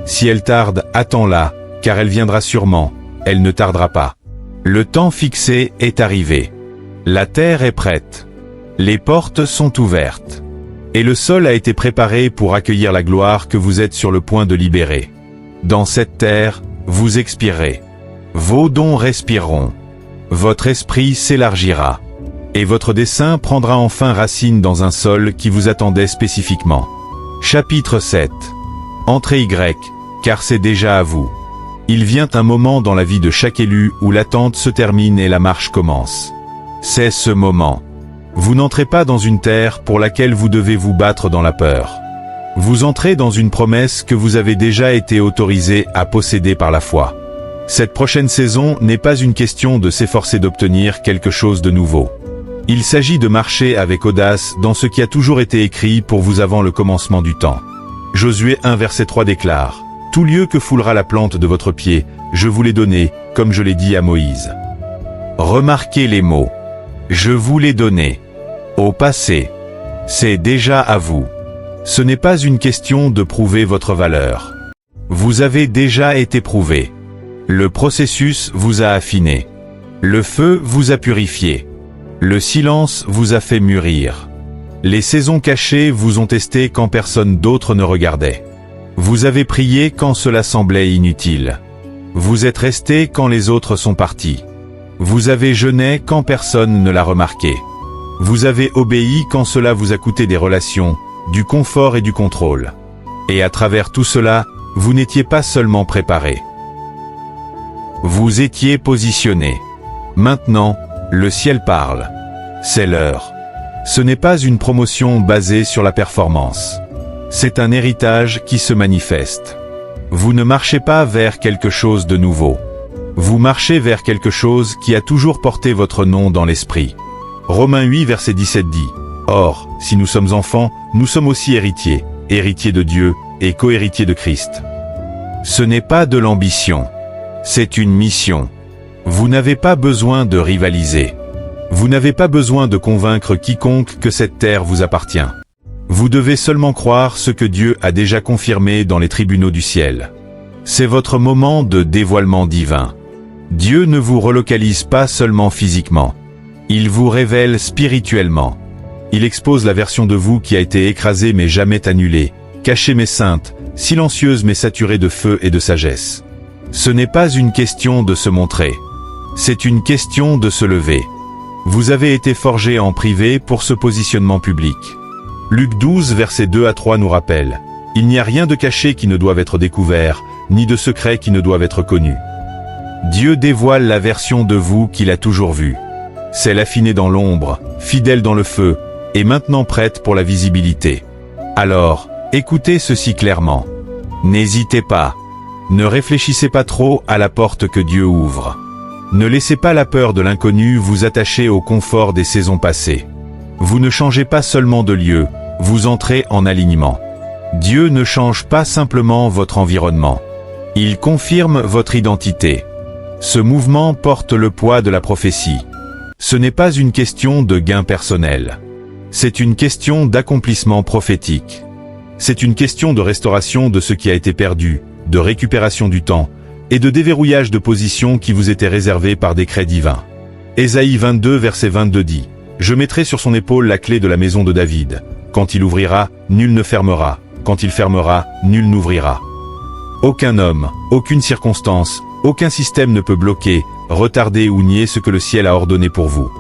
Si elle tarde, attends-la, car elle viendra sûrement, elle ne tardera pas. » Le temps fixé est arrivé. La terre est prête. Les portes sont ouvertes. Et le sol a été préparé pour accueillir la gloire que vous êtes sur le point de libérer. Dans cette terre, vous expirerez. Vos dons respireront. Votre esprit s'élargira. Et votre dessein prendra enfin racine dans un sol qui vous attendait spécifiquement. Chapitre 7. Entrez Y, car c'est déjà à vous. Il vient un moment dans la vie de chaque élu où l'attente se termine et la marche commence. C'est ce moment. Vous n'entrez pas dans une terre pour laquelle vous devez vous battre dans la peur. Vous entrez dans une promesse que vous avez déjà été autorisé à posséder par la foi. Cette prochaine saison n'est pas une question de s'efforcer d'obtenir quelque chose de nouveau. Il s'agit de marcher avec audace dans ce qui a toujours été écrit pour vous avant le commencement du temps. Josué 1 verset 3 déclare « Tout lieu que foulera la plante de votre pied, je vous l'ai donné, comme je l'ai dit à Moïse. » Remarquez les mots. Je vous l'ai donné. Au passé. C'est déjà à vous. Ce n'est pas une question de prouver votre valeur. Vous avez déjà été prouvé. Le processus vous a affiné. Le feu vous a purifié. Le silence vous a fait mûrir. Les saisons cachées vous ont testé quand personne d'autre ne regardait. Vous avez prié quand cela semblait inutile. Vous êtes resté quand les autres sont partis. Vous avez jeûné quand personne ne l'a remarqué. Vous avez obéi quand cela vous a coûté des relations, du confort et du contrôle. Et à travers tout cela, vous n'étiez pas seulement préparé. Vous étiez positionné. Maintenant, le ciel parle. C'est l'heure. Ce n'est pas une promotion basée sur la performance. C'est un héritage qui se manifeste. Vous ne marchez pas vers quelque chose de nouveau. Vous marchez vers quelque chose qui a toujours porté votre nom dans l'esprit. Romains 8 verset 17 dit « Or, si nous sommes enfants, nous sommes aussi héritiers, héritiers de Dieu et co-héritiers de Christ. » Ce n'est pas de l'ambition. C'est une mission. Vous n'avez pas besoin de rivaliser. Vous n'avez pas besoin de convaincre quiconque que cette terre vous appartient. Vous devez seulement croire ce que Dieu a déjà confirmé dans les tribunaux du ciel. C'est votre moment de dévoilement divin. Dieu ne vous relocalise pas seulement physiquement. Il vous révèle spirituellement. Il expose la version de vous qui a été écrasée mais jamais annulée, cachée mais sainte, silencieuse mais saturée de feu et de sagesse. Ce n'est pas une question de se montrer. C'est une question de se lever. Vous avez été forgé en privé pour ce positionnement public. Luc 12 versets 2 à 3 nous rappelle « Il n'y a rien de caché qui ne doive être découvert, ni de secret qui ne doive être connu. » Dieu dévoile la version de vous qu'il a toujours vue. Celle affinée dans l'ombre, fidèle dans le feu, et maintenant prête pour la visibilité. Alors, écoutez ceci clairement. N'hésitez pas. Ne réfléchissez pas trop à la porte que Dieu ouvre. Ne laissez pas la peur de l'inconnu vous attacher au confort des saisons passées. Vous ne changez pas seulement de lieu, vous entrez en alignement. Dieu ne change pas simplement votre environnement. Il confirme votre identité. Ce mouvement porte le poids de la prophétie. Ce n'est pas une question de gain personnel. C'est une question d'accomplissement prophétique. C'est une question de restauration de ce qui a été perdu, de récupération du temps, et de déverrouillage de positions qui vous étaient réservées par décret divin. Ésaïe 22 verset 22 dit « Je mettrai sur son épaule la clé de la maison de David. Quand il ouvrira, nul ne fermera. Quand il fermera, nul n'ouvrira. » Aucun homme, aucune circonstance, aucun système ne peut bloquer, retarder ou nier ce que le ciel a ordonné pour vous.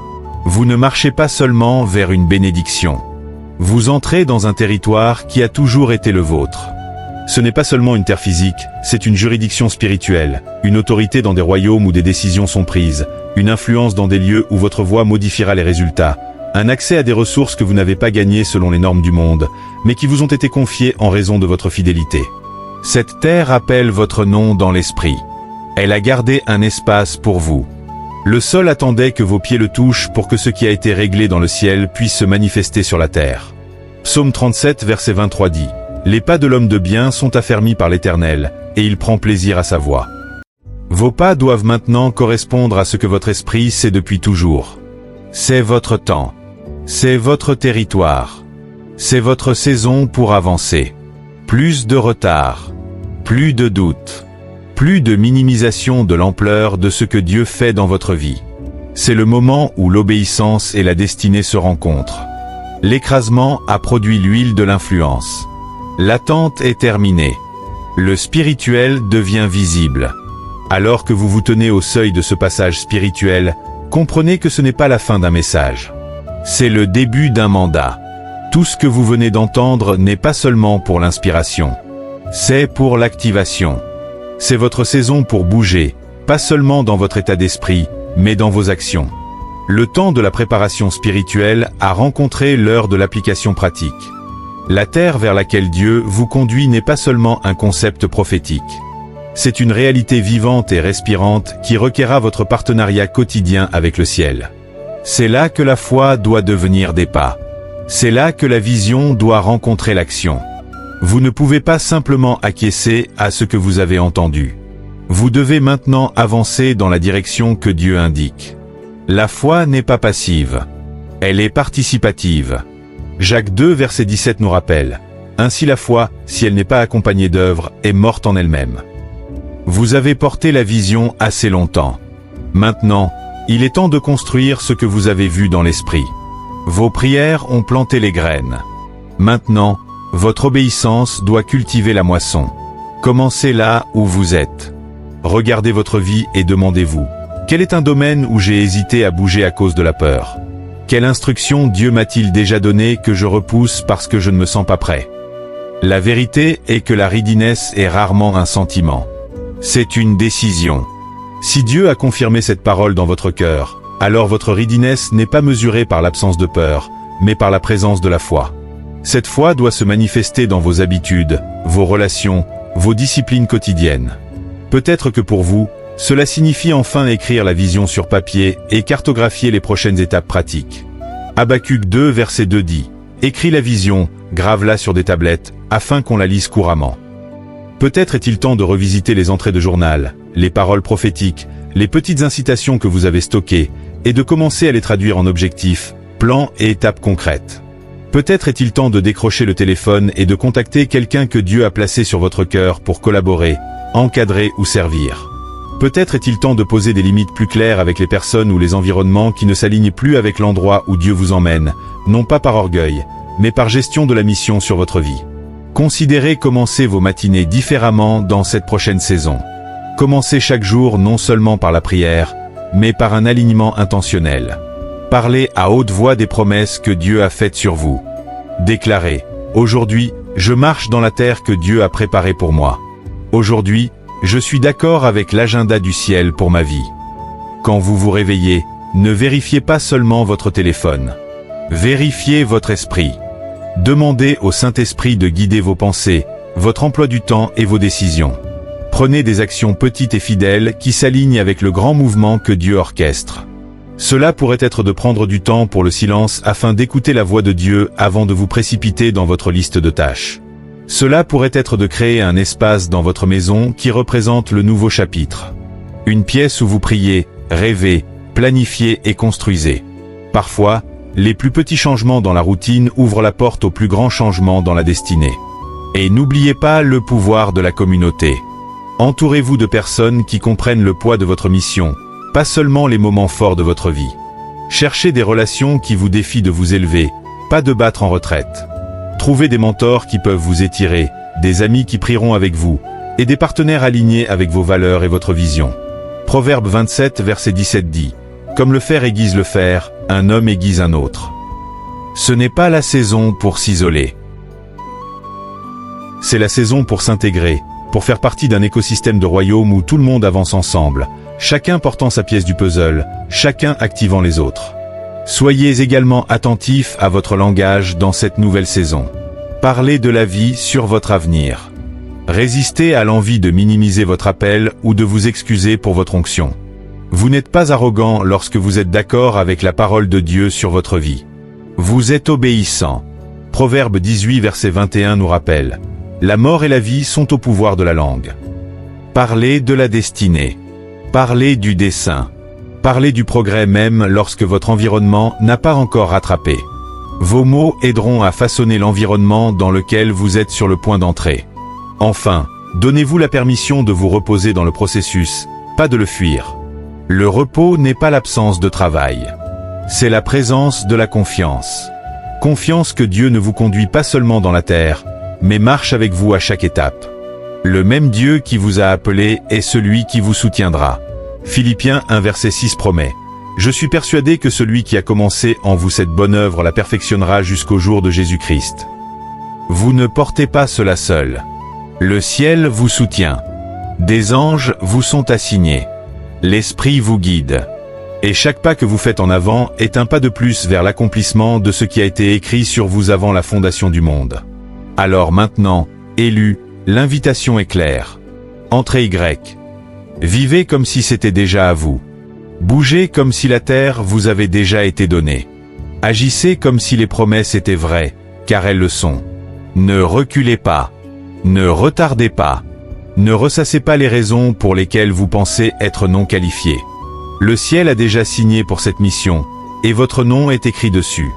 Vous ne marchez pas seulement vers une bénédiction. Vous entrez dans un territoire qui a toujours été le vôtre. Ce n'est pas seulement une terre physique, c'est une juridiction spirituelle, une autorité dans des royaumes où des décisions sont prises, une influence dans des lieux où votre voix modifiera les résultats, un accès à des ressources que vous n'avez pas gagnées selon les normes du monde, mais qui vous ont été confiées en raison de votre fidélité. Cette terre appelle votre nom dans l'esprit. Elle a gardé un espace pour vous. Le sol attendait que vos pieds le touchent pour que ce qui a été réglé dans le ciel puisse se manifester sur la terre. Psaume 37 verset 23 dit « Les pas de l'homme de bien sont affermis par l'Éternel, et il prend plaisir à sa voix. » Vos pas doivent maintenant correspondre à ce que votre esprit sait depuis toujours. C'est votre temps. C'est votre territoire. C'est votre saison pour avancer. Plus de retard. Plus de doute. Plus de minimisation de l'ampleur de ce que Dieu fait dans votre vie. C'est le moment où l'obéissance et la destinée se rencontrent. L'écrasement a produit l'huile de l'influence. L'attente est terminée. Le spirituel devient visible. Alors que vous vous tenez au seuil de ce passage spirituel, comprenez que ce n'est pas la fin d'un message. C'est le début d'un mandat. Tout ce que vous venez d'entendre n'est pas seulement pour l'inspiration. C'est pour l'activation. C'est votre saison pour bouger, pas seulement dans votre état d'esprit, mais dans vos actions. Le temps de la préparation spirituelle a rencontré l'heure de l'application pratique. La terre vers laquelle Dieu vous conduit n'est pas seulement un concept prophétique. C'est une réalité vivante et respirante qui requerra votre partenariat quotidien avec le ciel. C'est là que la foi doit devenir des pas. C'est là que la vision doit rencontrer l'action. Vous ne pouvez pas simplement acquiescer à ce que vous avez entendu. Vous devez maintenant avancer dans la direction que Dieu indique. La foi n'est pas passive. Elle est participative. Jacques 2 verset 17 nous rappelle « Ainsi la foi, si elle n'est pas accompagnée d'œuvres, est morte en elle-même. » Vous avez porté la vision assez longtemps. Maintenant, il est temps de construire ce que vous avez vu dans l'esprit. Vos prières ont planté les graines. Maintenant, votre obéissance doit cultiver la moisson. Commencez là où vous êtes. Regardez votre vie et demandez-vous, quel est un domaine où j'ai hésité à bouger à cause de la peur? Quelle instruction Dieu m'a-t-il déjà donnée que je repousse parce que je ne me sens pas prêt? La vérité est que la readiness est rarement un sentiment. C'est une décision. Si Dieu a confirmé cette parole dans votre cœur, alors votre readiness n'est pas mesurée par l'absence de peur, mais par la présence de la foi. Cette foi doit se manifester dans vos habitudes, vos relations, vos disciplines quotidiennes. Peut-être que pour vous, cela signifie enfin écrire la vision sur papier et cartographier les prochaines étapes pratiques. Habacuc 2 verset 2 dit « Écris la vision, grave-la sur des tablettes, afin qu'on la lise couramment. » Peut-être est-il temps de revisiter les entrées de journal, les paroles prophétiques, les petites incitations que vous avez stockées, et de commencer à les traduire en objectifs, plans et étapes concrètes. Peut-être est-il temps de décrocher le téléphone et de contacter quelqu'un que Dieu a placé sur votre cœur pour collaborer, encadrer ou servir. Peut-être est-il temps de poser des limites plus claires avec les personnes ou les environnements qui ne s'alignent plus avec l'endroit où Dieu vous emmène, non pas par orgueil, mais par gestion de la mission sur votre vie. Considérez commencer vos matinées différemment dans cette prochaine saison. Commencez chaque jour non seulement par la prière, mais par un alignement intentionnel. Parlez à haute voix des promesses que Dieu a faites sur vous. Déclarez « Aujourd'hui, je marche dans la terre que Dieu a préparée pour moi. Aujourd'hui, je suis d'accord avec l'agenda du ciel pour ma vie. » Quand vous vous réveillez, ne vérifiez pas seulement votre téléphone. Vérifiez votre esprit. Demandez au Saint-Esprit de guider vos pensées, votre emploi du temps et vos décisions. Prenez des actions petites et fidèles qui s'alignent avec le grand mouvement que Dieu orchestre. Cela pourrait être de prendre du temps pour le silence afin d'écouter la voix de Dieu avant de vous précipiter dans votre liste de tâches. Cela pourrait être de créer un espace dans votre maison qui représente le nouveau chapitre. Une pièce où vous priez, rêvez, planifiez et construisez. Parfois, les plus petits changements dans la routine ouvrent la porte aux plus grands changements dans la destinée. Et n'oubliez pas le pouvoir de la communauté. Entourez-vous de personnes qui comprennent le poids de votre mission, pas seulement les moments forts de votre vie. Cherchez des relations qui vous défient de vous élever, pas de battre en retraite. Trouvez des mentors qui peuvent vous étirer, des amis qui prieront avec vous, et des partenaires alignés avec vos valeurs et votre vision. Proverbe 27, verset 17 dit « Comme le fer aiguise le fer, un homme aiguise un autre. » Ce n'est pas la saison pour s'isoler. C'est la saison pour s'intégrer, pour faire partie d'un écosystème de royaume où tout le monde avance ensemble, chacun portant sa pièce du puzzle, chacun activant les autres. Soyez également attentifs à votre langage dans cette nouvelle saison. Parlez de la vie sur votre avenir. Résistez à l'envie de minimiser votre appel ou de vous excuser pour votre onction. Vous n'êtes pas arrogant lorsque vous êtes d'accord avec la parole de Dieu sur votre vie. Vous êtes obéissant. Proverbe 18 verset 21 nous rappelle « La mort et la vie sont au pouvoir de la langue ». Parlez de la destinée. Parlez du dessein. Parlez du progrès même lorsque votre environnement n'a pas encore rattrapé. Vos mots aideront à façonner l'environnement dans lequel vous êtes sur le point d'entrer. Enfin, donnez-vous la permission de vous reposer dans le processus, pas de le fuir. Le repos n'est pas l'absence de travail. C'est la présence de la confiance. Confiance que Dieu ne vous conduit pas seulement dans la terre, mais marche avec vous à chaque étape. Le même Dieu qui vous a appelé est celui qui vous soutiendra. Philippiens 1 verset 6 promet « Je suis persuadé que celui qui a commencé en vous cette bonne œuvre la perfectionnera jusqu'au jour de Jésus-Christ. » Vous ne portez pas cela seul. Le ciel vous soutient. Des anges vous sont assignés. L'Esprit vous guide. Et chaque pas que vous faites en avant est un pas de plus vers l'accomplissement de ce qui a été écrit sur vous avant la fondation du monde. Alors maintenant, élus, l'invitation est claire. Entrez Y. Vivez comme si c'était déjà à vous. Bougez comme si la terre vous avait déjà été donnée. Agissez comme si les promesses étaient vraies, car elles le sont. Ne reculez pas. Ne retardez pas. Ne ressassez pas les raisons pour lesquelles vous pensez être non qualifié. Le ciel a déjà signé pour cette mission, et votre nom est écrit dessus.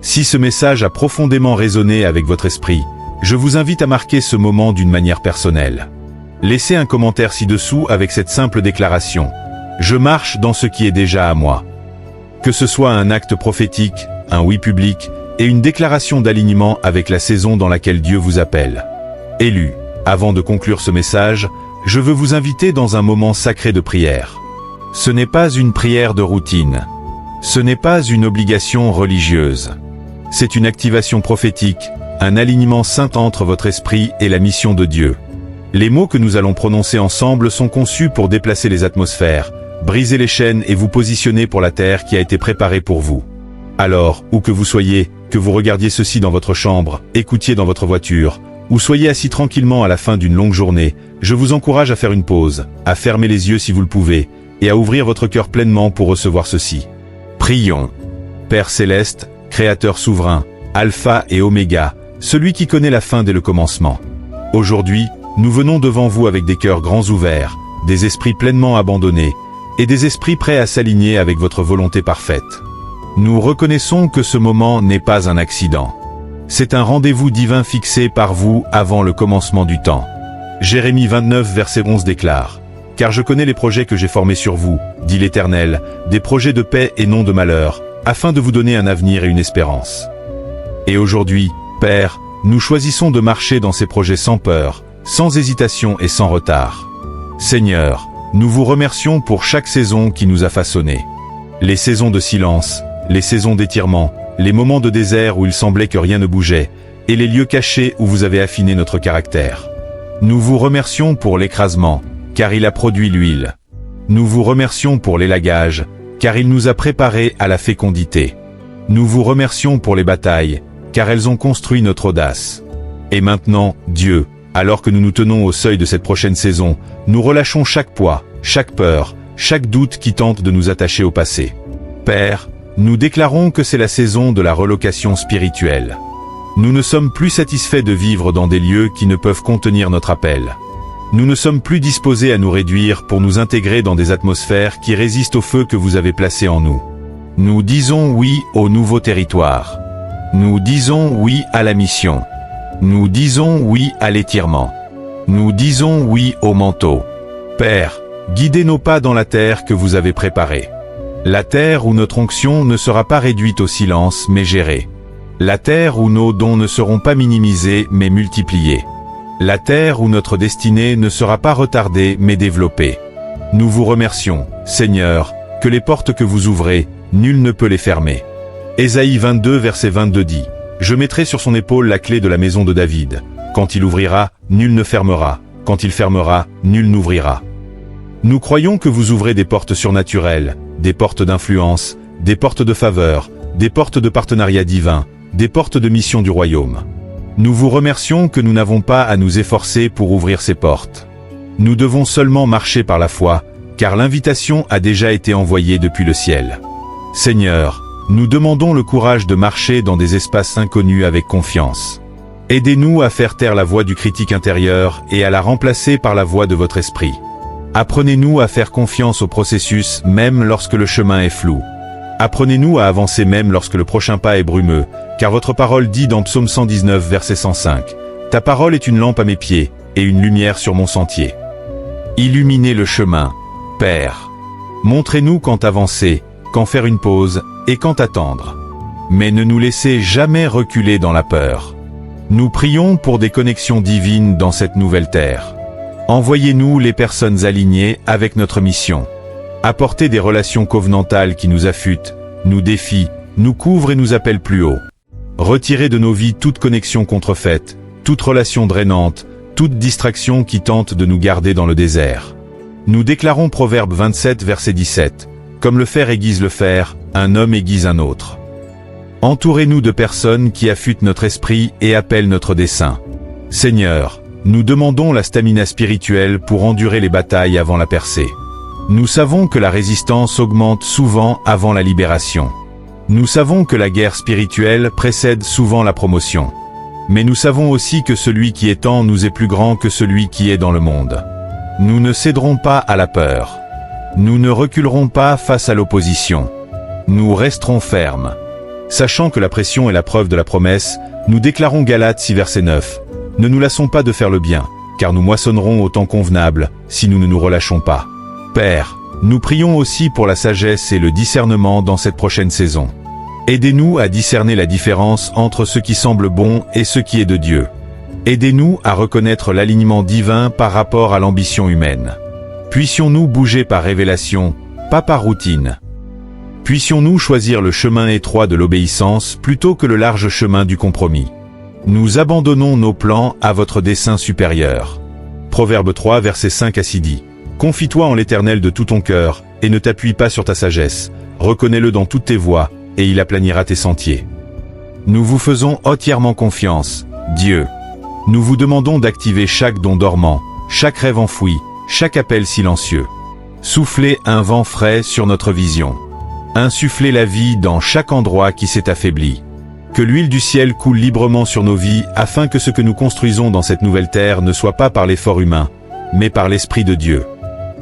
Si ce message a profondément résonné avec votre esprit, je vous invite à marquer ce moment d'une manière personnelle. Laissez un commentaire ci-dessous avec cette simple déclaration. Je marche dans ce qui est déjà à moi. Que ce soit un acte prophétique, un oui public, et une déclaration d'alignement avec la saison dans laquelle Dieu vous appelle. Élus, avant de conclure ce message, je veux vous inviter dans un moment sacré de prière. Ce n'est pas une prière de routine. Ce n'est pas une obligation religieuse. C'est une activation prophétique, un alignement saint entre votre esprit et la mission de Dieu. Les mots que nous allons prononcer ensemble sont conçus pour déplacer les atmosphères, briser les chaînes et vous positionner pour la terre qui a été préparée pour vous. Alors, où que vous soyez, que vous regardiez ceci dans votre chambre, écoutiez dans votre voiture, ou soyez assis tranquillement à la fin d'une longue journée, je vous encourage à faire une pause, à fermer les yeux si vous le pouvez, et à ouvrir votre cœur pleinement pour recevoir ceci. Prions. Père Céleste, Créateur souverain, Alpha et Oméga, celui qui connaît la fin dès le commencement. Aujourd'hui, nous venons devant vous avec des cœurs grands ouverts, des esprits pleinement abandonnés, et des esprits prêts à s'aligner avec votre volonté parfaite. Nous reconnaissons que ce moment n'est pas un accident. C'est un rendez-vous divin fixé par vous avant le commencement du temps. Jérémie 29 verset 11 déclare « Car je connais les projets que j'ai formés sur vous, dit l'Éternel, des projets de paix et non de malheur, afin de vous donner un avenir et une espérance. » Et aujourd'hui, Père, nous choisissons de marcher dans ces projets sans peur, sans hésitation et sans retard. Seigneur, nous vous remercions pour chaque saison qui nous a façonnés. Les saisons de silence, les saisons d'étirement, les moments de désert où il semblait que rien ne bougeait, et les lieux cachés où vous avez affiné notre caractère. Nous vous remercions pour l'écrasement, car il a produit l'huile. Nous vous remercions pour l'élagage, car il nous a préparés à la fécondité. Nous vous remercions pour les batailles, car elles ont construit notre audace. Et maintenant, Dieu, alors que nous nous tenons au seuil de cette prochaine saison, nous relâchons chaque poids, chaque peur, chaque doute qui tente de nous attacher au passé. Père, nous déclarons que c'est la saison de la relocation spirituelle. Nous ne sommes plus satisfaits de vivre dans des lieux qui ne peuvent contenir notre appel. Nous ne sommes plus disposés à nous réduire pour nous intégrer dans des atmosphères qui résistent au feu que vous avez placé en nous. Nous disons oui au nouveau territoire. Nous disons oui à la mission. Nous disons oui à l'étirement. Nous disons oui au manteau. Père, guidez nos pas dans la terre que vous avez préparée. La terre où notre onction ne sera pas réduite au silence mais gérée. La terre où nos dons ne seront pas minimisés mais multipliés. La terre où notre destinée ne sera pas retardée mais développée. Nous vous remercions, Seigneur, que les portes que vous ouvrez, nul ne peut les fermer. Ésaïe 22 verset 22 dit, « Je mettrai sur son épaule la clé de la maison de David. Quand il ouvrira, nul ne fermera. Quand il fermera, nul n'ouvrira. » Nous croyons que vous ouvrez des portes surnaturelles, des portes d'influence, des portes de faveur, des portes de partenariat divin, des portes de mission du royaume. Nous vous remercions que nous n'avons pas à nous efforcer pour ouvrir ces portes. Nous devons seulement marcher par la foi, car l'invitation a déjà été envoyée depuis le ciel. Seigneur, nous demandons le courage de marcher dans des espaces inconnus avec confiance. Aidez-nous à faire taire la voix du critique intérieur et à la remplacer par la voix de votre esprit. Apprenez-nous à faire confiance au processus même lorsque le chemin est flou. Apprenez-nous à avancer même lorsque le prochain pas est brumeux, car votre parole dit dans Psaume 119 verset 105, « Ta parole est une lampe à mes pieds et une lumière sur mon sentier. » Illuminez le chemin, Père. Montrez-nous quand avancer, quand faire une pause et quand attendre. Mais ne nous laissez jamais reculer dans la peur. Nous prions pour des connexions divines dans cette nouvelle terre. Envoyez-nous les personnes alignées avec notre mission. Apportez des relations covenantales qui nous affûtent, nous défient, nous couvrent et nous appellent plus haut. Retirez de nos vies toute connexion contrefaite, toute relation drainante, toute distraction qui tente de nous garder dans le désert. Nous déclarons Proverbe 27 verset 17, « Comme le fer aiguise le fer, un homme aiguise un autre. » Entourez-nous de personnes qui affûtent notre esprit et appellent notre dessein. Seigneur, nous demandons la stamina spirituelle pour endurer les batailles avant la percée. Nous savons que la résistance augmente souvent avant la libération. Nous savons que la guerre spirituelle précède souvent la promotion. Mais nous savons aussi que celui qui est en nous est plus grand que celui qui est dans le monde. Nous ne céderons pas à la peur. Nous ne reculerons pas face à l'opposition. Nous resterons fermes. Sachant que la pression est la preuve de la promesse, nous déclarons Galates 6 verset 9. Ne nous lassons pas de faire le bien, car nous moissonnerons au temps convenable, si nous ne nous relâchons pas. Père, nous prions aussi pour la sagesse et le discernement dans cette prochaine saison. Aidez-nous à discerner la différence entre ce qui semble bon et ce qui est de Dieu. Aidez-nous à reconnaître l'alignement divin par rapport à l'ambition humaine. Puissions-nous bouger par révélation, pas par routine. Puissions-nous choisir le chemin étroit de l'obéissance plutôt que le large chemin du compromis. Nous abandonnons nos plans à votre dessein supérieur. Proverbe 3 verset 5 à 6 dit, « Confie-toi en l'Éternel de tout ton cœur, et ne t'appuie pas sur ta sagesse. Reconnais-le dans toutes tes voies, et il aplanira tes sentiers. » Nous vous faisons entièrement confiance, Dieu. Nous vous demandons d'activer chaque don dormant, chaque rêve enfoui, chaque appel silencieux. Soufflez un vent frais sur notre vision. Insufflez la vie dans chaque endroit qui s'est affaibli. Que l'huile du ciel coule librement sur nos vies afin que ce que nous construisons dans cette nouvelle terre ne soit pas par l'effort humain, mais par l'Esprit de Dieu.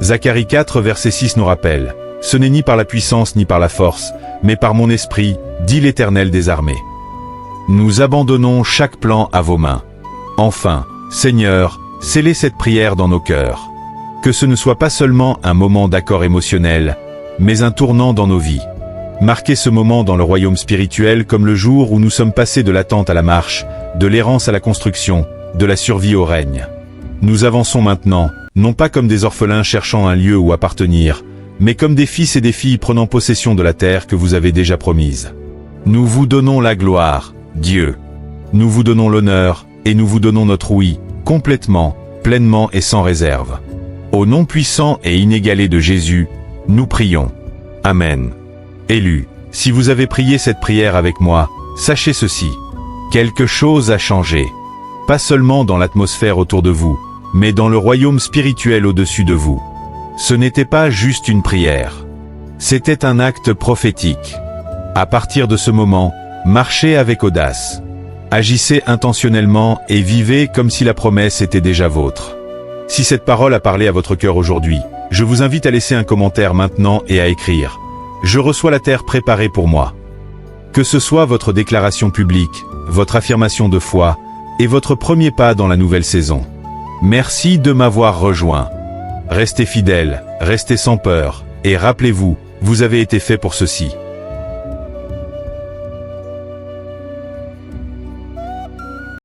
Zacharie 4 verset 6 nous rappelle, « Ce n'est ni par la puissance ni par la force, mais par mon esprit, dit l'Éternel des armées. » Nous abandonnons chaque plan à vos mains. Enfin, Seigneur, scellez cette prière dans nos cœurs. Que ce ne soit pas seulement un moment d'accord émotionnel, mais un tournant dans nos vies. Marquez ce moment dans le royaume spirituel comme le jour où nous sommes passés de l'attente à la marche, de l'errance à la construction, de la survie au règne. Nous avançons maintenant, non pas comme des orphelins cherchant un lieu où appartenir, mais comme des fils et des filles prenant possession de la terre que vous avez déjà promise. Nous vous donnons la gloire, Dieu. Nous vous donnons l'honneur, et nous vous donnons notre oui, complètement, pleinement et sans réserve. Au nom puissant et inégalé de Jésus, nous prions. Amen. Élus, si vous avez prié cette prière avec moi, sachez ceci. Quelque chose a changé. Pas seulement dans l'atmosphère autour de vous, mais dans le royaume spirituel au-dessus de vous. Ce n'était pas juste une prière. C'était un acte prophétique. À partir de ce moment, marchez avec audace. Agissez intentionnellement et vivez comme si la promesse était déjà vôtre. Si cette parole a parlé à votre cœur aujourd'hui, je vous invite à laisser un commentaire maintenant et à écrire « Je reçois la terre préparée pour moi ». Que ce soit votre déclaration publique, votre affirmation de foi et votre premier pas dans la nouvelle saison. Merci de m'avoir rejoint. Restez fidèles, restez sans peur, et rappelez-vous, vous avez été fait pour ceci.